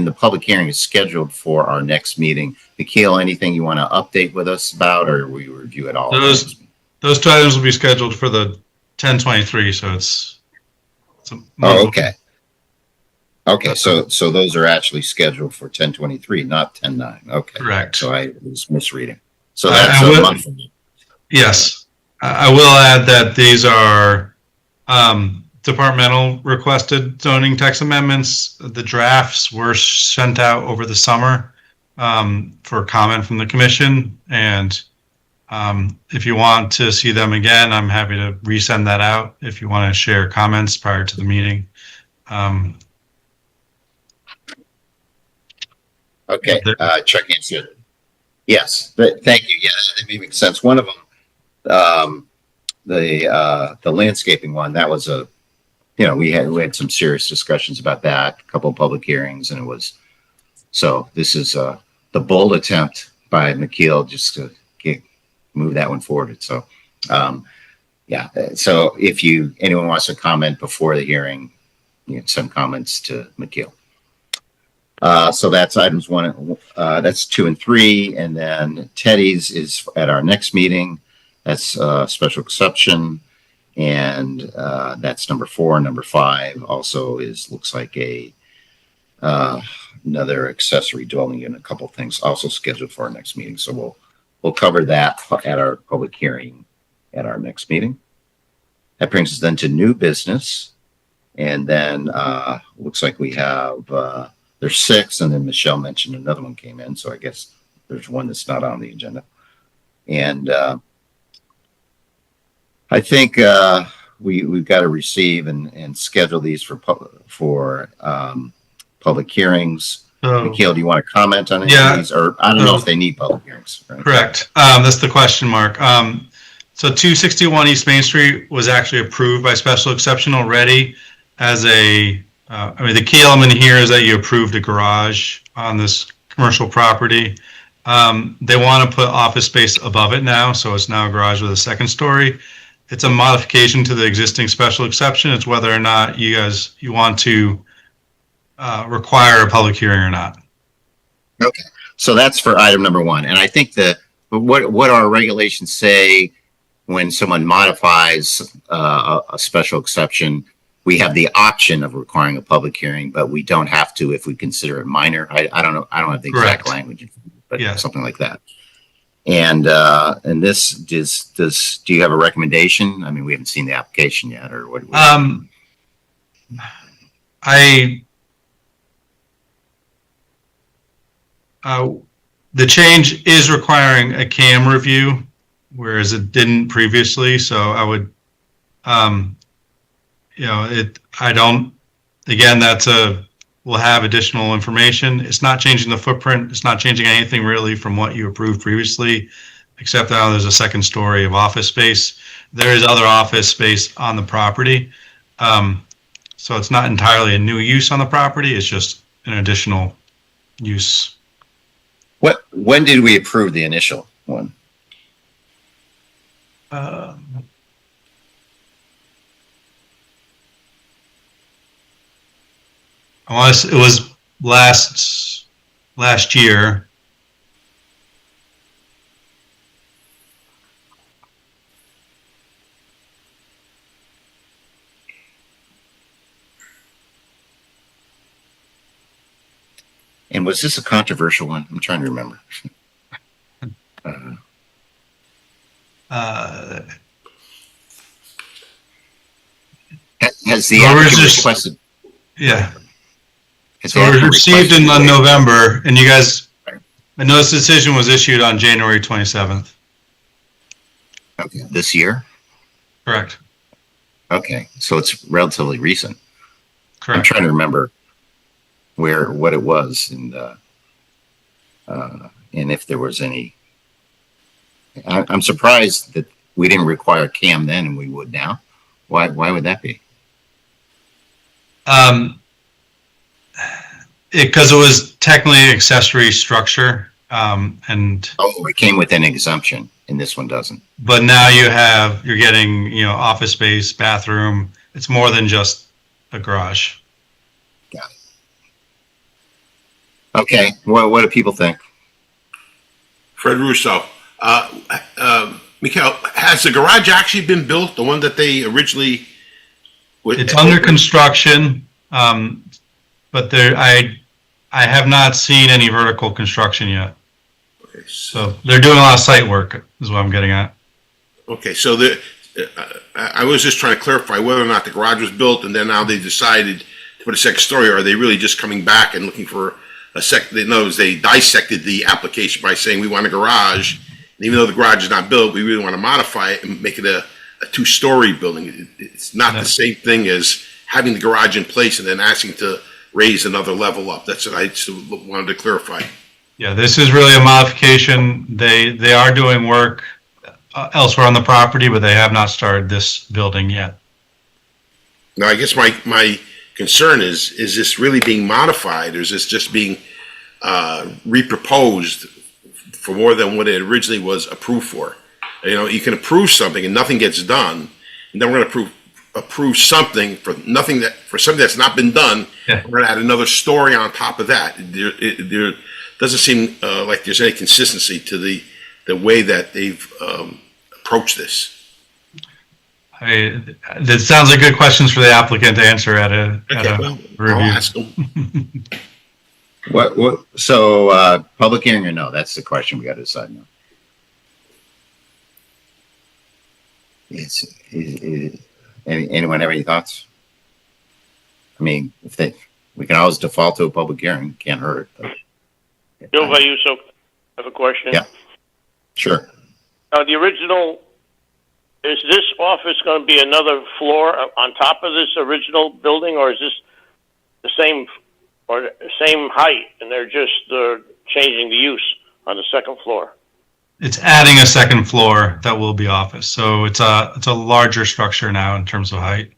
the public hearing is scheduled for our next meeting. McKeel, anything you want to update with us about, or we review it all? Those 2 items will be scheduled for the 10/23, so it's oh, okay. Okay, so those are actually scheduled for 10/23, not 10/9. Okay. correct. So I was misreading. So that's I a will- month from now. Yes, I will add that these are departmental requested zoning text amendments. The drafts were sent out over the summer for comment from the commission. And if you want to see them again, I'm happy to resend that out if you want to share comments prior to the meeting. Okay, Chuck answered. Yes, thank you. Yeah, that makes sense. One of them, the landscaping one, that was we had some serious discussions about that, a couple of public hearings, and it was, so this is the bold attempt by McKeel just to move that one forward. So, yeah, so if anyone wants to comment before the hearing, send comments to McKeel. So that's items 1, that's 2 and 3, and then Teddy's is at our next meeting. That's a special exception, and that's number 4. Number 5 also looks like another accessory dwelling unit. A couple things also scheduled for our next meeting. So we'll cover that at our public hearing at our next meeting. That brings us then to new business, and then looks like we have. There's 6, and then Michelle mentioned another one came in, so I guess there's one that's not on the agenda. And I think we've got to receive and schedule these for public hearings. McKeel, do you want to comment on any of these? Or I don't know if they need public hearings. Right? Correct. That's the question mark. So 261 East Main Street was actually approved by special exception already as the key element here is that you approved a garage on this commercial property. They want to put office space above it now, so it's now a garage with a 2nd story. It's a modification to the existing special exception. It's whether or not you want to require a public hearing or not. Okay, so that's for item number 1. And I think what our regulations say when someone modifies a special exception, we have the option of requiring a public hearing, but we don't have to if we consider it minor. I don't know. I don't have the exact Correct. language, but Yeah. something like that. And this do you have a recommendation? I mean, we haven't seen the application yet, or what? The change is requiring a CAM review whereas it didn't previously. So I would, we'll have additional information. It's not changing the footprint. It's not changing anything really from what you approved previously, except now there's a second story of office space. There is other office space on the property. So it's not entirely a new use on the property. It's just an additional use. When did we approve the initial one? It was last year. And was this a controversial one? I'm trying to remember. Has the applicant requested? Yeah. Has So the it was applicant received in requested- November, and you guys, I know this decision was issued on January 27th. Okay, this year? Correct. Okay, so it's relatively recent. I'm Correct. trying to remember what it was and if there was any. I'm surprised that we didn't require CAM then and we would now. Why would that be? Because it was technically an accessory structure, and Oh, it came with an exemption and this one doesn't. but now you're getting, office space, bathroom. It's more than just a garage. Got it. Okay, what do people think? Fred Russo. Mikhail, has the garage actually been built? The one that they originally? It's under construction, but I have not seen any vertical construction yet. Okay, So they're doing a lot of site work, is what I'm getting at. okay, so I was just trying to clarify whether or not the garage was built, and then now they decided to put a second story, or are they really just coming back and looking for a second? In other words, they dissected the application by saying we want a garage, and even though the garage is not built, we really want to modify it and make it a two-story building. It's not the same thing as having the garage in place and then asking to raise another level up. That's what I just wanted to clarify. Yeah, this is really a modification. They are doing work elsewhere on the property, but they have not started this building yet. Now, I guess my concern is this really being modified, or is this just being reproposed for more than what it originally was approved for? You can approve something and nothing gets done, and then we're going to approve something for something that's not been done. Yeah. We're going to add another story on top of that. There doesn't seem like there's any consistency to the way that they've approached this. That sounds like good questions for the applicant to answer at a I'll review. ask them. So public hearing or no? That's the question we got to decide now. Anyone have any thoughts? I mean, we can always default to a public hearing. Can't hurt. Bill Vayuso, I have a question. Yeah. Sure. The original, is this office going to be another floor on top of this original building, or is this the same height, and they're just changing the use on the second floor? It's adding a second floor that will be office. So it's a larger structure now in terms of height.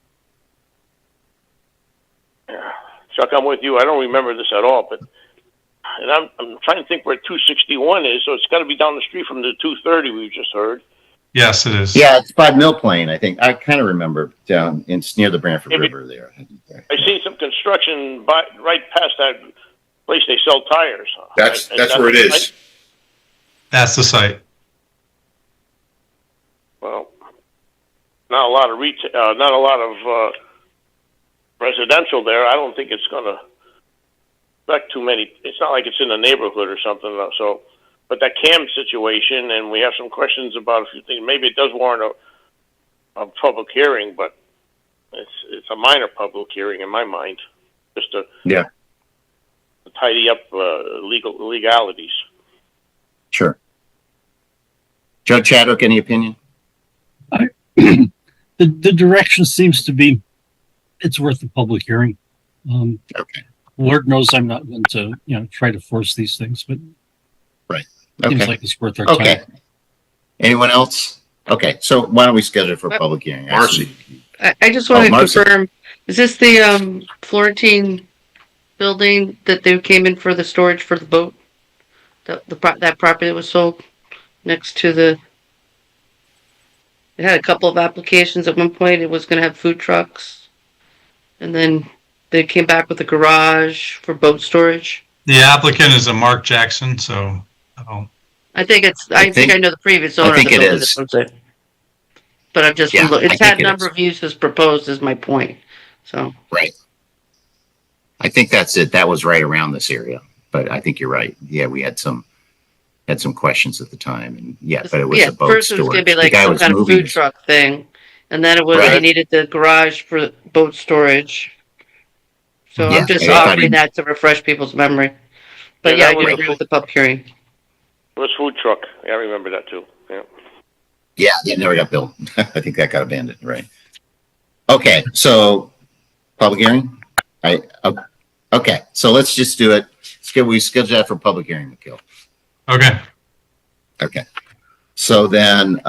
Yeah. Chuck, I'm with you. I don't remember this at all, and I'm trying to think where 261 is, so it's got to be down the street from the 230 we just heard. Yes, it is. Yeah, it's by Mill Plain, I think. I kind of remember down. It's near the Branford River there. I see some construction right past that place they sell tires. That's where it is. That's the site. Well, not a lot of retail, not a lot of residential there. I don't think it's going to affect too many. It's not like it's in a neighborhood or something. So, but that CAM situation, and we have some questions about a few things. Maybe it does warrant a public hearing, but it's a minor public hearing in my mind, just to tidy up legalities. Sure. Joe Chadwick, any opinion? The direction seems to be it's worth a public hearing. Okay. Lord knows I'm not going to, try to force these things, but Right. it seems Okay. like it's worth our Okay. time. Anyone else? Okay. So why don't we schedule it for a public hearing? Marcy. I just want to Marcy. confirm, is this the Florentine building that they came in for the storage for the boat? That property that was sold next to it had a couple of applications at one point. It was going to have food trucks. And then they came back with a garage for boat storage. The applicant is a Mark Jackson, so I don't. I think I know the previous owner think of the it building. is. That's what I'm saying. But I've just, Yeah, I it's think had it a number is. of uses proposed is my point. So. Right. I think that's it. That was right around this area, but I think you're right. Yeah, we had some questions at the time, and but it was a boat First it was going storage. to be like the guy some was kind of moving food his- truck thing. And then it was, Right. he needed the garage for boat storage. So Yeah, I'm just I thought offering he- that to refresh people's memory. But Yeah, yeah, I that do was agree a- with the public hearing. It was food truck. Yeah, I remember that too. Yeah. Yeah, it never got built. I think that got abandoned. Right. Okay. So public hearing. Okay. So let's just do it. We schedule that for public hearing, McKill. Okay. Okay. So then,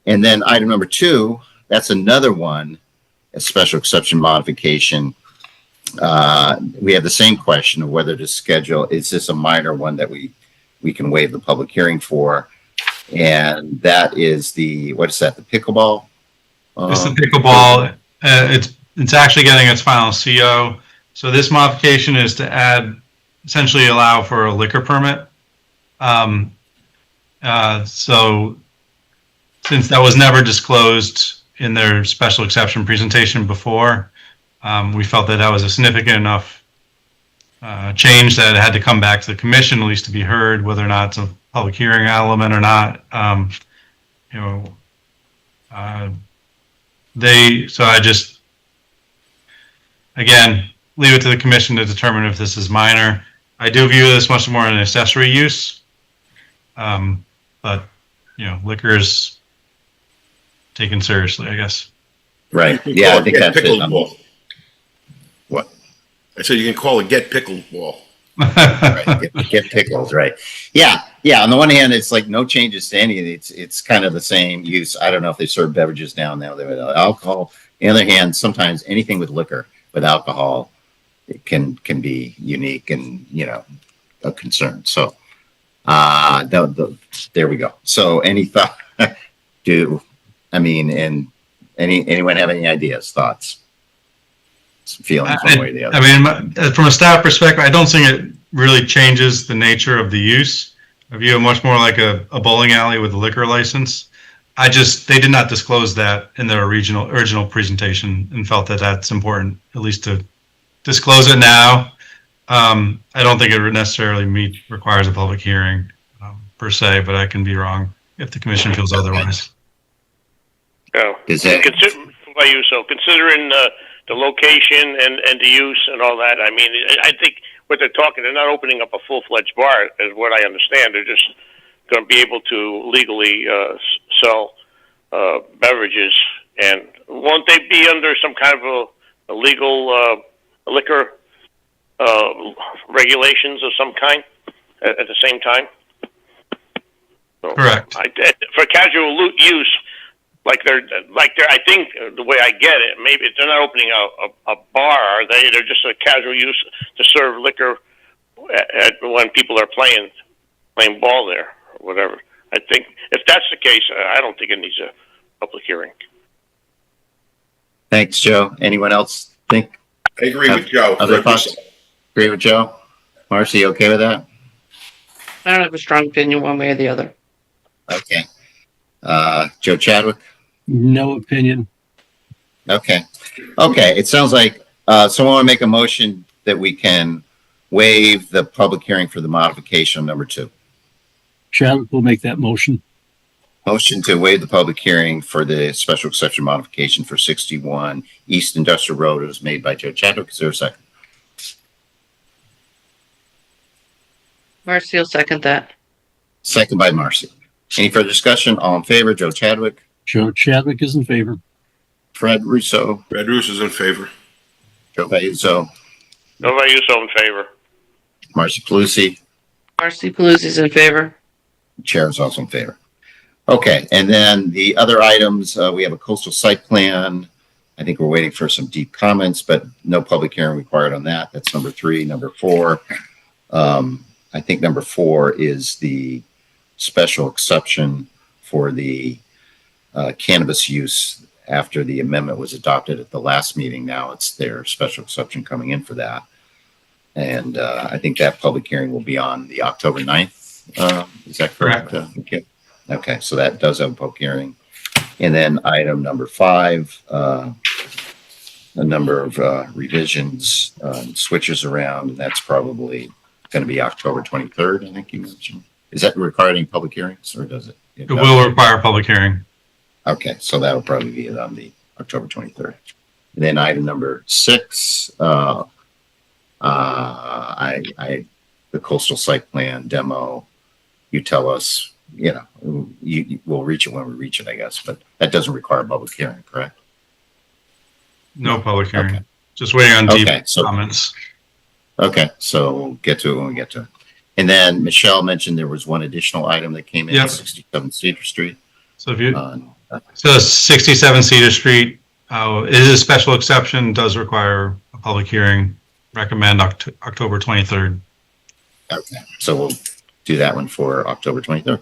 and then item number 2, that's another one, a special exception modification. We have the same question of whether to schedule, is this a minor one that we can waive the public hearing for? And that is what is that, the pickleball? It's the pickleball. It's actually getting its final CO. So this modification is to essentially allow for a liquor permit. So since that was never disclosed in their special exception presentation before, we felt that was a significant enough change that it had to come back to the commission, at least to be heard, whether or not it's a public hearing element or not. So I just, again, leave it to the commission to determine if this is minor. I do view this much more an accessory use. But, liquor is taken seriously, I guess. Right. Yeah, I think Get that's it. pickled ball. What? I said you can call it get pickled ball. Right. Get pickles, right? Yeah. On the one hand, it's like no changes to any. It's kind of the same use. I don't know if they serve beverages down there with alcohol. On the other hand, sometimes anything with liquor, with alcohol, it can be unique and a concern. So, there we go. So, any thought? And anyone have any ideas, thoughts? Some feelings one way or the other. I mean, from a staff perspective, I don't think it really changes the nature of the use. I view it much more like a bowling alley with a liquor license. They did not disclose that in their original presentation and felt that that's important, at least to disclose it now. I don't think it necessarily requires a public hearing per se, but I can be wrong if the commission feels otherwise. Yeah. Considering the location and the use and all that, I mean, I think what they're talking, they're not opening up a full-fledged bar, is what I understand. They're just going to be able to legally sell beverages. And won't they be under some kind of a legal liquor regulations of some kind at the same time? So, Correct. For casual use, I think the way I get it, maybe they're not opening a bar, are they? They're just a casual use to serve liquor when people are playing ball there or whatever. I think if that's the case, I don't think it needs a public hearing. Thanks, Joe. Anyone else think? I agree with Joe. Other thoughts? Agree with Joe? Marcy, okay with that? I don't have a strong opinion one way or the other. Okay. Joe Chadwick? No opinion. Okay. It sounds like someone want to make a motion that we can waive the public hearing for the modification number 2. Chadwick will make that motion. Motion to waive the public hearing for the special exception modification for 61 East Industrial Road was made by Joe Chadwick. Is there a second? Marcy will second that. Second by Marcy. Any further discussion? All in favor? Joe Chadwick, Joe Chadwick is in favor. Fred Russo, Fred Russo's in favor. Joe Vayuso, Nobody use in favor. Marcy Palucci. Marcy Palucci's in favor. Chair is also in favor. Okay, and then the other items, we have a coastal site plan. I think we're waiting for some deep comments, but no public hearing required on that. That's number 3. Number 4, I think number 4 is the special exception for the cannabis use after the amendment was adopted at the last meeting. Now it's their special exception coming in for that. And I think that public hearing will be on the October 9th. Is that correct? Okay. Okay, so that does have a public hearing. And then item number 5, a number of revisions, switches around, and that's probably going to be October 23rd, I think you mentioned. Is that requiring public hearings, or does it? It will require a public hearing. Okay, so that'll probably be on the October 23rd. And then item number 6, the coastal site plan demo. You tell us, we'll reach it when we reach it, I guess, but that doesn't require a public hearing, correct? No public hearing. Okay. Just waiting on deep Okay, so- comments. Okay, so we'll get to it when we get to it. And then Michelle mentioned there was one additional item that came in, Yep. 67 Cedar Street. So if you, Uh, so 67 Cedar Street, it is a special exception, does require a public hearing. Recommend October 23rd. Okay, so we'll do that one for October 23rd.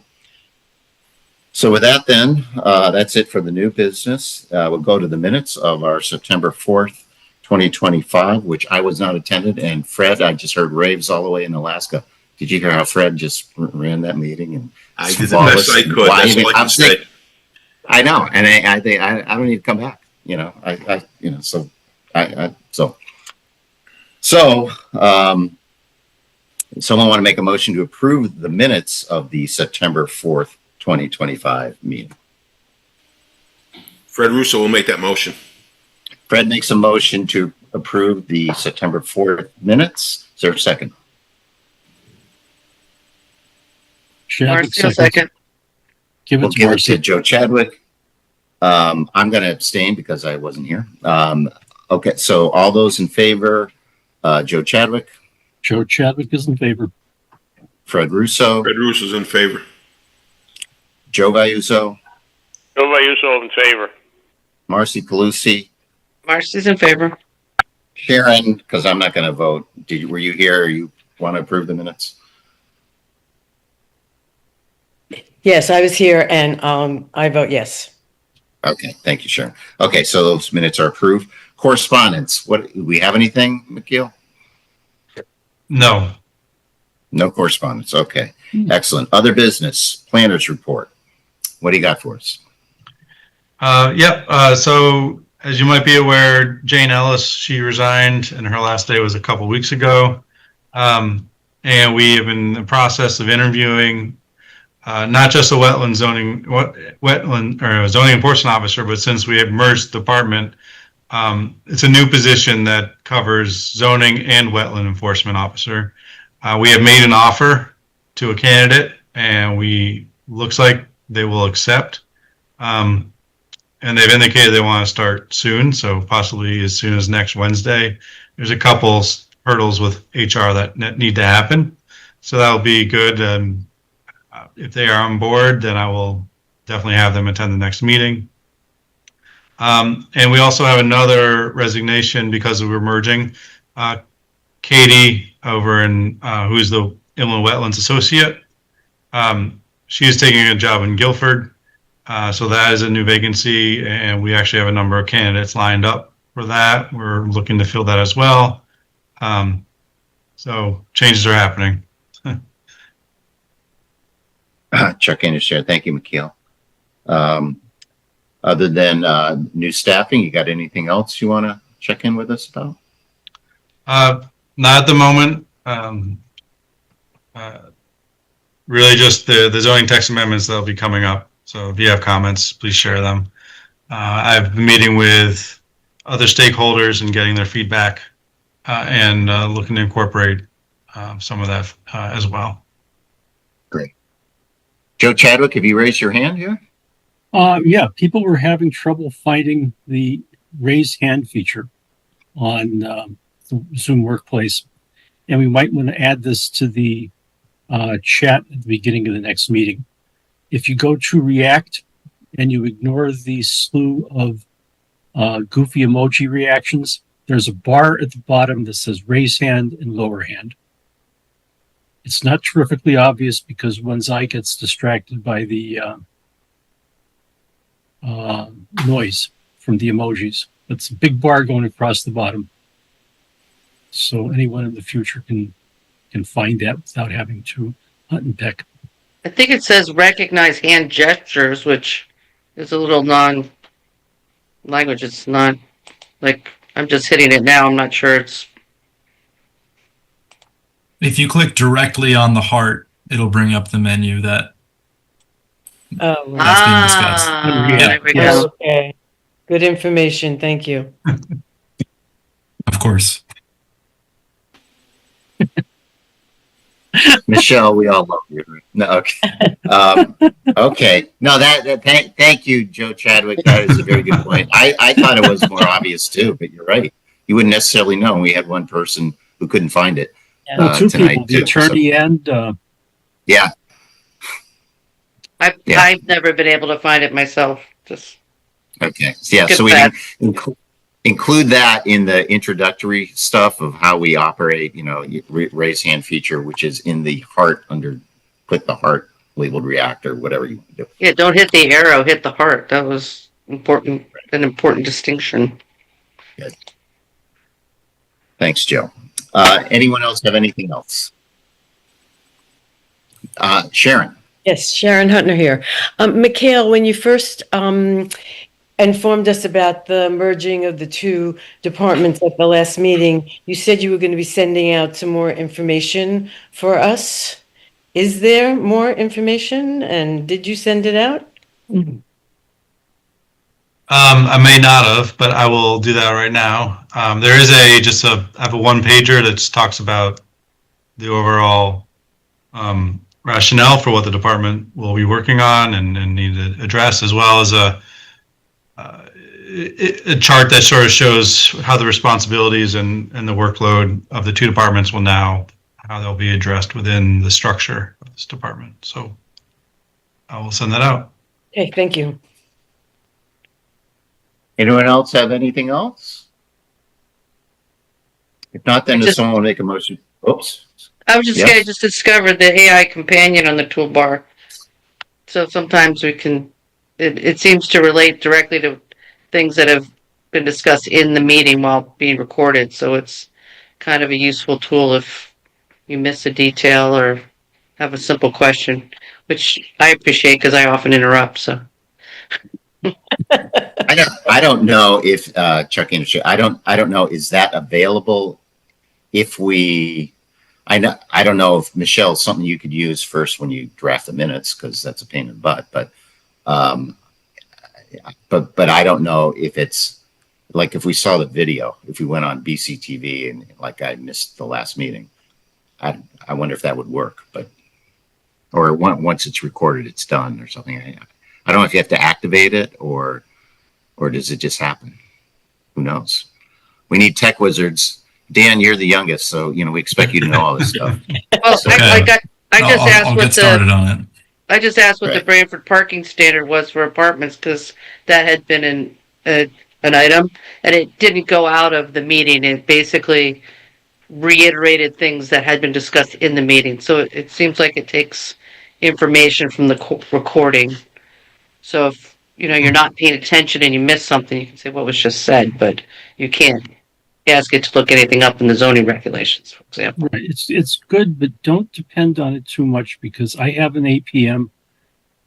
So with that then, that's it for the new business. We'll go to the minutes of our September 4th, 2025, which I was not attended. And Fred, I just heard raves all the way in Alaska. Did you hear how Fred just ran that meeting? And I did the best I could. That's all I can say. I know, and I think I don't need to come back. Someone want to make a motion to approve the minutes of the September 4th, 2025 meeting. Fred Russo will make that motion. Fred makes a motion to approve the September 4th minutes. Is there a second? Chadwick Marcy will second. Give We'll it to give it Marcy. to Joe Chadwick. I'm going to abstain because I wasn't here. Okay, so all those in favor, Joe Chadwick, Joe Chadwick is in favor. Fred Russo, Fred Russo's in favor. Joe Vayuso, Nobody use in favor. Marcy Palucci, Marcy's in favor. Sharon, because I'm not going to vote. Were you here? Or you want to approve the minutes? Yes, I was here and I vote yes. Okay, thank you, Sharon. Okay, so those minutes are approved. Correspondence. What, do we have anything, McKeel? No. No correspondence. Okay, excellent. Other business, planners report. What do you got for us? So as you might be aware, Jane Ellis, she resigned and her last day was a couple weeks ago. And we have been in the process of interviewing not just a zoning enforcement officer, but since we have merged the department, it's a new position that covers zoning and wetland enforcement officer. We have made an offer to a candidate, and looks like they will accept. And they've indicated they want to start soon, so possibly as soon as next Wednesday. There's a couple hurdles with HR that need to happen, so that'll be good. If they are on board, then I will definitely have them attend the next meeting. And we also have another resignation because we're merging. Katie over in who's the Inland Wetlands Associate. She is taking a job in Guilford. So that is a new vacancy, and we actually have a number of candidates lined up for that. We're looking to fill that as well. So changes are happening. Chuck in your share. Thank you, McKeel. Other than new staffing, you got anything else you want to check in with us about? Not at the moment. Really just the zoning text amendments that'll be coming up. So if you have comments, please share them. I've been meeting with other stakeholders and getting their feedback and looking to incorporate some of that as well. Great. Joe Chadwick, have you raised your hand here? Yeah, people were having trouble finding the raise hand feature on Zoom Workplace, and we might want to add this to the chat at the beginning of the next meeting. If you go to React and you ignore the slew of goofy emoji reactions, there's a bar at the bottom that says raise hand and lower hand. It's not terrifically obvious because one's eye gets distracted by the noise from the emojis. It's a big bar going across the bottom. So anyone in the future can find that without having to hunt and peck. I think it says recognize hand gestures, which is a little non-language. It's not like I'm just hitting it now. I'm not sure it's. If you click directly on the heart, it'll bring up the menu that's being discussed. There we go. Okay. Good information. Thank you. Of course. Michelle, we all love you. No, okay. Okay. No, thank you, Joe Chadwick. That is a very good point. I thought it was more obvious too, but you're right. You wouldn't necessarily know. We had one person who couldn't find it. Well, two tonight people, the too, attorney so. and Yeah. I've never been able to find it myself. Just Okay. Yeah. Good So we fact. include that in the introductory stuff of how we operate, raise hand feature, which is in the heart click the heart labeled reactor, whatever you want to do. Yeah, don't hit the arrow, hit the heart. That was important, an important distinction. Good. Thanks, Joe. Anyone else have anything else? Sharon. Yes, Sharon Huntner here. Mikhail, when you first informed us about the merging of the two departments at the last meeting, you said you were going to be sending out some more information for us. Is there more information, and did you send it out? I may not have, but I will do that right now. There is I have a one pager that talks about the overall rationale for what the department will be working on and need to address, as well as a chart that sort of shows how the responsibilities and the workload of the two departments how they'll be addressed within the structure of this department. So I will send that out. Okay, thank you. Anyone else have anything else? If not, then does someone want to make a motion? Oops. I was Yes. I just discovered the AI companion on the toolbar. So sometimes it seems to relate directly to things that have been discussed in the meeting while being recorded. So it's kind of a useful tool if you miss a detail or have a simple question, which I appreciate because I often interrupt. So I don't know if Chuck Industry. I don't know. Is that available? If I don't know if Michelle, something you could use first when you draft the minutes, because that's a pain in the butt. But I don't know if it's like if we saw the video, if we went on BCTV and like I missed the last meeting. I wonder if that would work, or once it's recorded, it's done or something. I don't know if you have to activate it or does it just happen? Who knows? We need tech wizards. Dan, you're the youngest, so we expect you to know all this stuff. well, So, I just asked I'll what get started on it. I just asked what the Right. Branford parking standard was for apartments because that had been an item, and it didn't go out of the meeting. It basically reiterated things that had been discussed in the meeting. So it seems like it takes information from the recording. So if you're not paying attention and you miss something, you can say what was just said, but you can't ask it to look anything up in the zoning regulations, for example. right, it's good, but don't depend on it too much because I have an APM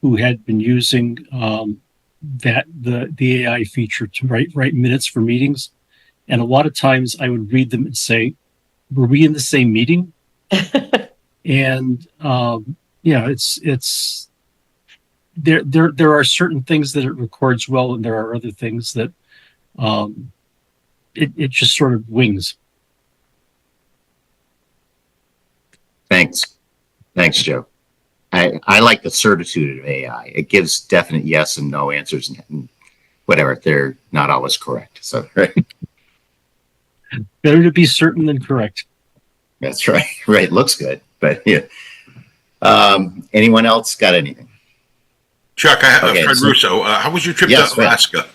who had been using the AI feature to write minutes for meetings, and a lot of times I would read them and say, "Were we in the same meeting?" And it's there are certain things that it records well, and there are other things that it just sort of wings. Thanks, Joe. I like the certitude of AI. It gives definite yes and no answers, and whatever. They're not always correct. So, right. Better to be certain than correct. That's right. Right. Looks good. But yeah. Anyone else got anything? Chuck, Okay, Fred so- Russo, how was your trip Yes, to Fred. Alaska?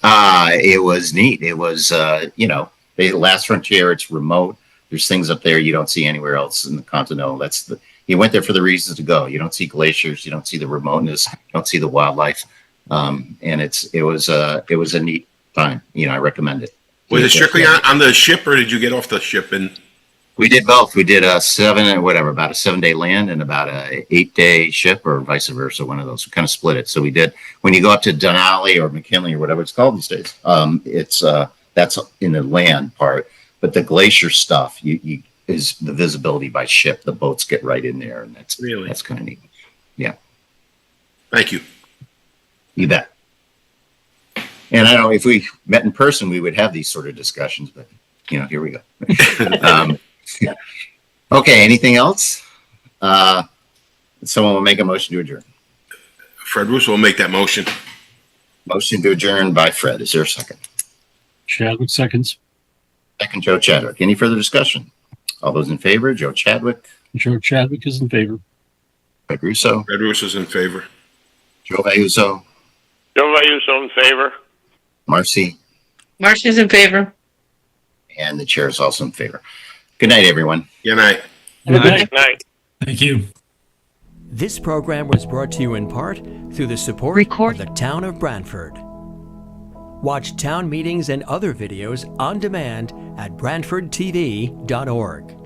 It was neat. It was, the last frontier, it's remote. There's things up there you don't see anywhere else in the continental. You went there for the reasons to go. You don't see glaciers. You don't see the remoteness. You don't see the wildlife. And it was a neat time. I recommend it. Was it strictly on the ship, or did you get off the ship and? We did both. We did about a 7-day land and about a 8-day ship, or vice versa. One of those. We kind of split it. So we did. When you go up to Denali or McKinley or whatever it's called these days, that's in the land part. But the glacier stuff, is the visibility by ship. The boats get right in there, and that's kind of neat. Yeah. Thank you. You bet. And I don't know if we met in person, we would have these sort of discussions. But here we go. Okay, anything else? Someone will make a motion to adjourn. Fred Russo will make that motion. Motion to adjourn by Fred. Is there a second? Chadwick seconds. Second, Joe Chadwick. Any further discussion? All those in favor, Joe Chadwick, Joe Chadwick is in favor. Fred Russo, Fred Russo's in favor. Joe Vayuso, Joe Vayuso in favor. Marcy, Marcy's in favor. and the chair is also in favor. Good night, everyone. Good night. Good night. Thank you. This program was brought to you in part through the support of the Town of Branford. Watch town meetings and other videos on demand at BranfordTV.org.